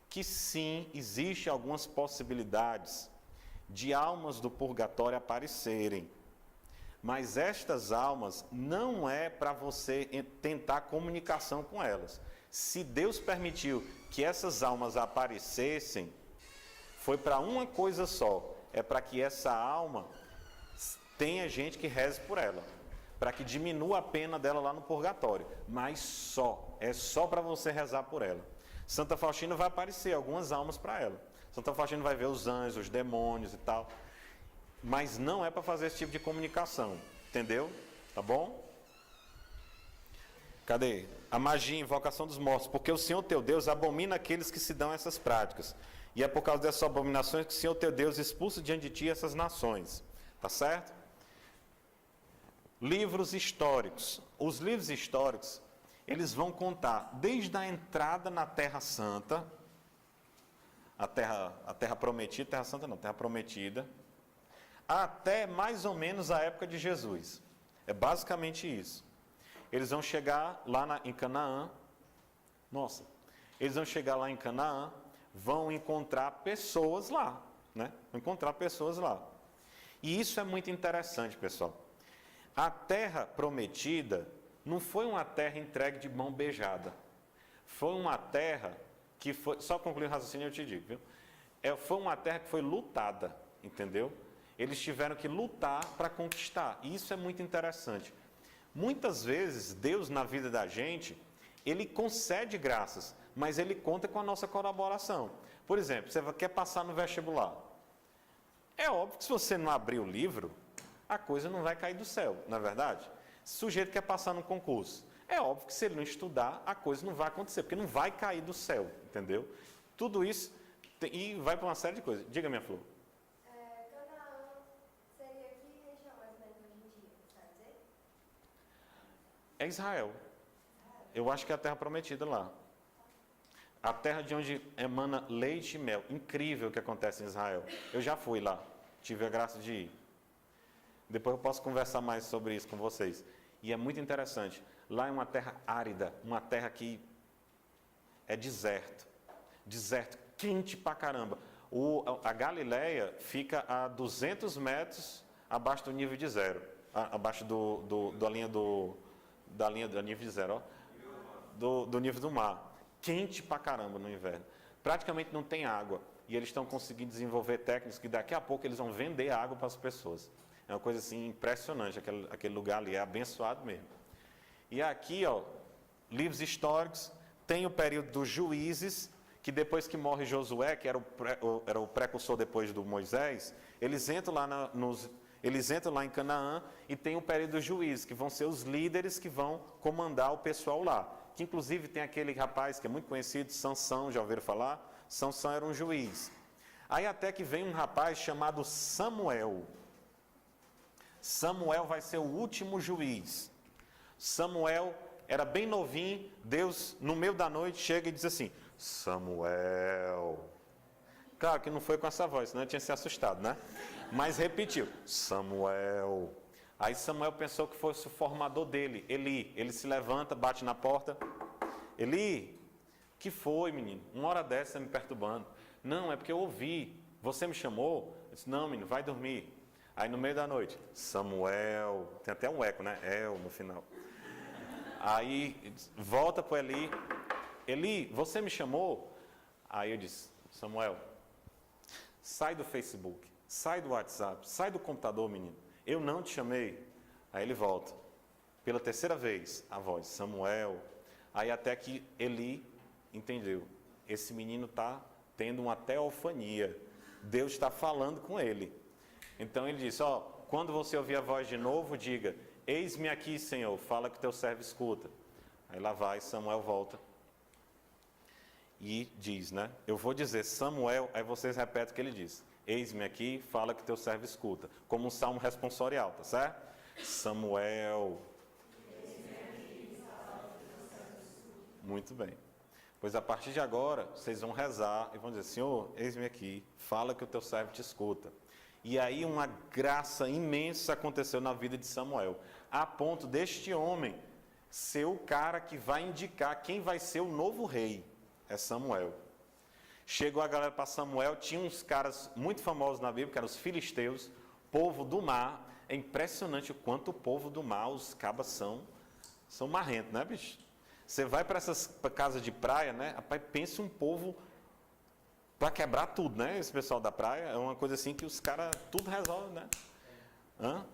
A: que sim, existem algumas possibilidades de almas do purgatório aparecerem. Mas estas almas não é para você tentar comunicação com elas. Se Deus permitiu que essas almas aparecessem, foi para uma coisa só, é para que essa alma tenha gente que reze por ela, para que diminua a pena dela lá no purgatório, mas é só para você rezar por ela. Santa Faustina vai aparecer algumas almas para ela. Santa Faustina vai ver os anjos, os demônios e tal, mas não é para fazer esse tipo de comunicação, entendeu? Tá bom? Cadê? A magia, invocação dos mortos, porque o Senhor teu Deus abomina aqueles que se dão essas práticas, e é por causa dessas abominações que o Senhor teu Deus expulsa diante de ti essas nações, tá certo? Livros históricos. Os livros históricos, eles vão contar desde a entrada na Terra Santa, a terra prometida, Terra Santa não, Terra Prometida, até mais ou menos a época de Jesus. É basicamente isso. Eles vão chegar lá em Canaã. Nossa, eles vão chegar lá em Canaã, vão encontrar pessoas lá, né? Vão encontrar pessoas lá. E isso é muito interessante, pessoal. A terra prometida não foi uma terra entregue de mão beijada. Foi uma terra que foi... Só concluir o raciocínio eu te digo, viu? Foi uma terra que foi lutada, entendeu? Eles tiveram que lutar para conquistar. E isso é muito interessante. Muitas vezes, Deus, na vida da gente, Ele concede graças, mas Ele conta com a nossa colaboração. Por exemplo, você quer passar no vestibular. É óbvio que se você não abrir o livro, a coisa não vai cair do céu, não é verdade? Se o sujeito quer passar no concurso, é óbvio que se ele não estudar, a coisa não vai acontecer, porque não vai cair do céu, entendeu? Tudo isso, e vai para uma série de coisas. Diga, minha flor.
B: Canaã seria que região mais ou menos hoje em dia, sabe dizer?
A: É Israel. Eu acho que é a terra prometida lá. A terra de onde emana leite e mel. Incrível o que acontece em Israel. Eu já fui lá, tive a graça de ir. Depois eu posso conversar mais sobre isso com vocês. E é muito interessante. Lá é uma terra árida, uma terra que é deserto. Deserto, quente pra caramba. A Galileia fica a 200 metros abaixo do nível de zero. Abaixo da linha do nível de zero, ó. Do nível do mar. Quente pra caramba no inverno. Praticamente não tem água. E eles estão conseguindo desenvolver técnicas que daqui a pouco eles vão vender água para as pessoas. É uma coisa assim impressionante, aquele lugar ali é abençoado mesmo. E aqui, ó, livros históricos, tem o período dos juízes, que depois que morre Josué, que era o precursor depois do Moisés, eles entram lá em Canaã e tem o período dos juízes, que vão ser os líderes que vão comandar o pessoal lá. Que inclusive tem aquele rapaz que é muito conhecido, Sansão, já ouviram falar? Sansão era um juiz. Aí até que vem um rapaz chamado Samuel. Samuel vai ser o último juiz. Samuel era bem novinho, Deus no meio da noite chega e diz assim, Samuel. Claro que não foi com essa voz, senão eu tinha se assustado, né? Mas repetiu, Samuel. Aí Samuel pensou que fosse o formador dele, Eli. Ele se levanta, bate na porta. Eli, que foi, menino? Uma hora dessa me perturbando. Não, é porque eu ouvi. Você me chamou? Eu disse, não, menino, vai dormir. Aí no meio da noite, Samuel. Tem até um eco, né? No final. Aí volta para Eli. Eli, você me chamou? Aí eu disse, Samuel, sai do Facebook, sai do WhatsApp, sai do computador, menino. Eu não te chamei. Aí ele volta. Pela terceira vez, a voz, Samuel. Aí até que Eli entendeu. Esse menino está tendo uma teofania. Deus está falando com ele. Então ele disse, quando você ouvir a voz de novo, diga, eis-me aqui, Senhor, fala que teu servo escuta. Aí lá vai, Samuel volta. E diz, né? Eu vou dizer Samuel, aí vocês repetem o que ele diz. Eis-me aqui, fala que teu servo escuta. Como um salmo responsorial, tá certo? Samuel. Muito bem. Pois a partir de agora, vocês vão rezar e vão dizer, Senhor, eis-me aqui, fala que o teu servo te escuta. E aí uma graça imensa aconteceu na vida de Samuel, a ponto deste homem ser o cara que vai indicar quem vai ser o novo rei. É Samuel. Chegou a galera para Samuel, tinha uns caras muito famosos na Bíblia, que eram os filisteus, povo do mar. É impressionante o quanto o povo do mar, os cabas são marrentos, né, bicho? Você vai para essas casas de praia, né? Rapaz, pensa um povo para quebrar tudo, né? Esse pessoal da praia é uma coisa assim que os caras tudo resolvem, né?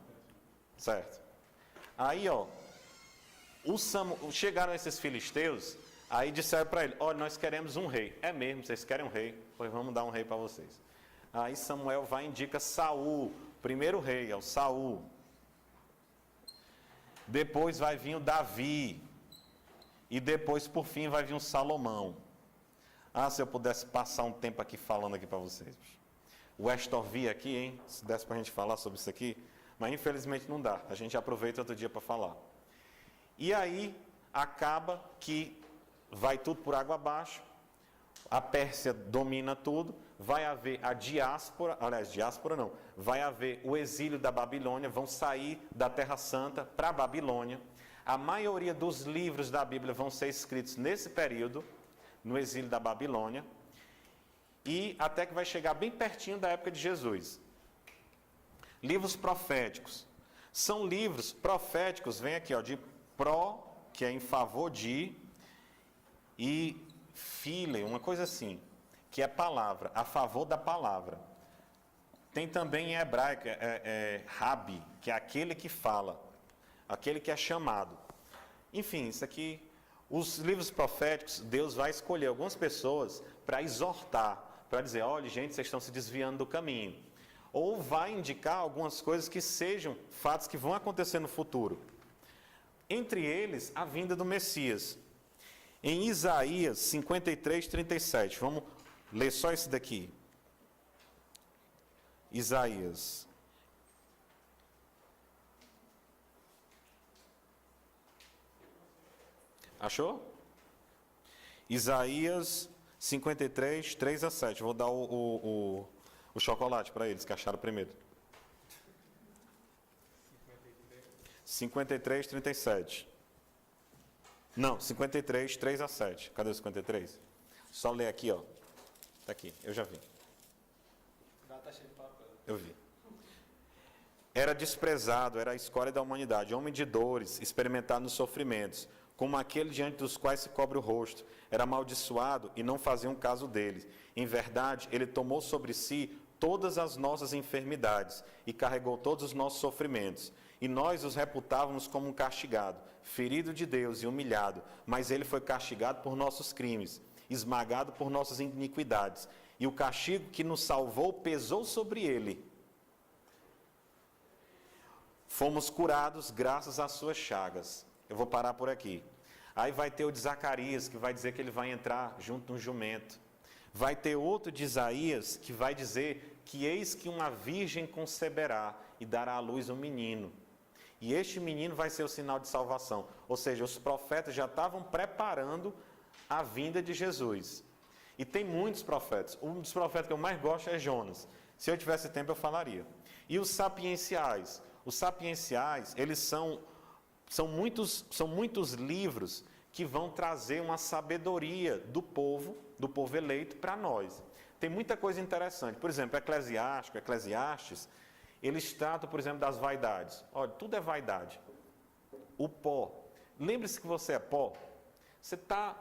A: Certo. Aí, chegaram esses filisteus, aí disseram para ele, olha, nós queremos um rei. É mesmo, vocês querem um rei? Pois vamos dar um rei para vocês. Aí Samuel vai e indica Saul, primeiro rei, é o Saul. Depois vai vir o Davi. E depois, por fim, vai vir um Salomão. Se eu pudesse passar um tempo aqui falando aqui para vocês. O Estor via aqui, hein? Se desse para a gente falar sobre isso aqui. Mas infelizmente não dá. A gente aproveita outro dia para falar. E aí, acaba que vai tudo por água abaixo. A Pérsia domina tudo. Vai haver a diáspora. Aliás, diáspora não. Vai haver o exílio da Babilônia. Vão sair da Terra Santa para a Babilônia. A maioria dos livros da Bíblia vão ser escritos nesse período, no exílio da Babilônia, e até que vai chegar bem pertinho da época de Jesus. Livros proféticos. São livros proféticos, vem aqui, de pró, que é em favor de, e file, uma coisa assim, que é palavra, a favor da palavra. Tem também em hebraico, rabi, que é aquele que fala. Aquele que é chamado. Enfim, isso aqui, os livros proféticos, Deus vai escolher algumas pessoas para exortar, para dizer, olha, gente, vocês estão se desviando do caminho. Ou vai indicar algumas coisas que sejam fatos que vão acontecer no futuro. Entre eles, a vinda do Messias. Em Isaías 53, 37, vamos ler só esse daqui. Isaías. Achou? Isaías 53, 3 a 7. Vou dar o chocolate para eles, que acharam primeiro. 53, 37. Não, 53, 3 a 7. Cadê o 53? Só ler aqui, Está aqui, eu já vi. Eu vi. Era desprezado, era a escória da humanidade, homem de dores, experimentado nos sofrimentos, como aquele diante dos quais se cobre o rosto. Era amaldiçoado e não faziam caso dele. Em verdade, ele tomou sobre si todas as nossas enfermidades e carregou todos os nossos sofrimentos. E nós os reputávamos como um castigado, ferido de Deus e humilhado, mas ele foi castigado por nossos crimes esmagado por nossas iniquidades, e o castigo que nos salvou pesou sobre ele. Fomos curados graças às suas chagas. Eu vou parar por aqui. Aí vai ter o de Zacarias, que vai dizer que ele vai entrar junto de um jumento. Vai ter outro de Isaías, que vai dizer que eis que uma virgem conceberá e dará à luz um menino. E este menino vai ser o sinal de salvação. Ou seja, os profetas já estavam preparando a vinda de Jesus. E tem muitos profetas. Um dos profetas que eu mais gosto é Jonas. Se eu tivesse tempo, eu falaria. E os sapienciais. Os sapienciais, eles são muitos livros que vão trazer uma sabedoria do povo eleito para nós. Tem muita coisa interessante. Por exemplo, Eclesiastes, eles tratam, por exemplo, das vaidades. Olha, tudo é vaidade. O pó. Lembre-se que você é pó. Você está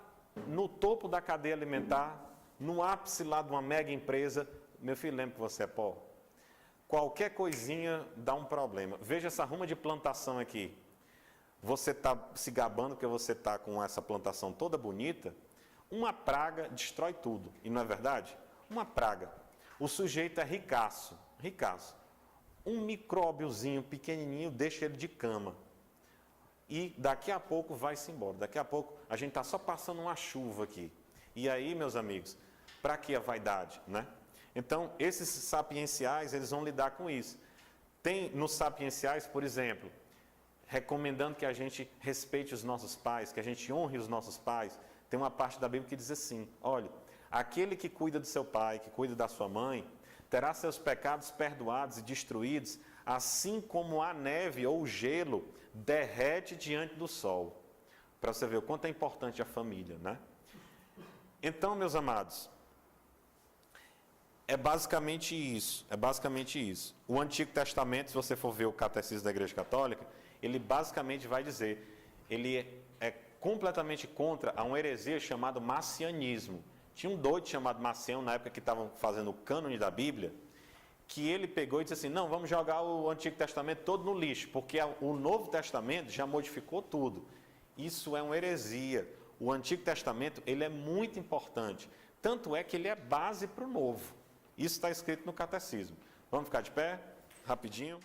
A: no topo da cadeia alimentar, no ápice lá de uma mega empresa. Meu filho, lembre que você é pó. Qualquer coisinha dá um problema. Veja essa ruma de plantação aqui. Você está se gabando porque você está com essa plantação toda bonita. Uma praga destrói tudo. E não é verdade? Uma praga. O sujeito é ricaço. Um micróbiozinho pequenininho deixa ele de cama. E daqui a pouco vai-se embora. Daqui a pouco a gente está só passando uma chuva aqui. E aí, meus amigos, para que a vaidade, né? Então, esses sapienciais, eles vão lidar com isso. Tem nos sapienciais, por exemplo, recomendando que a gente respeite os nossos pais, que a gente honre os nossos pais. Tem uma parte da Bíblia que diz assim, olha, aquele que cuida do seu pai, que cuida da sua mãe, terá seus pecados perdoados e destruídos, assim como a neve ou o gelo derrete diante do sol. Para você ver o quanto é importante a família, né? Então, meus amados, é basicamente isso. O Antigo Testamento, se você for ver o Catecismo da Igreja Católica, ele basicamente vai dizer, ele é completamente contra a uma heresia chamada marcianismo. Tinha um doido chamado Marcião, na época que estavam fazendo o cânone da Bíblia, que ele pegou e disse assim, não, vamos jogar o Antigo Testamento todo no lixo, porque o Novo Testamento já modificou tudo. Isso é uma heresia. O Antigo Testamento, ele é muito importante. Tanto é que ele é base para o Novo. Isso está escrito no Catecismo. Vamos ficar de pé? Rapidinho.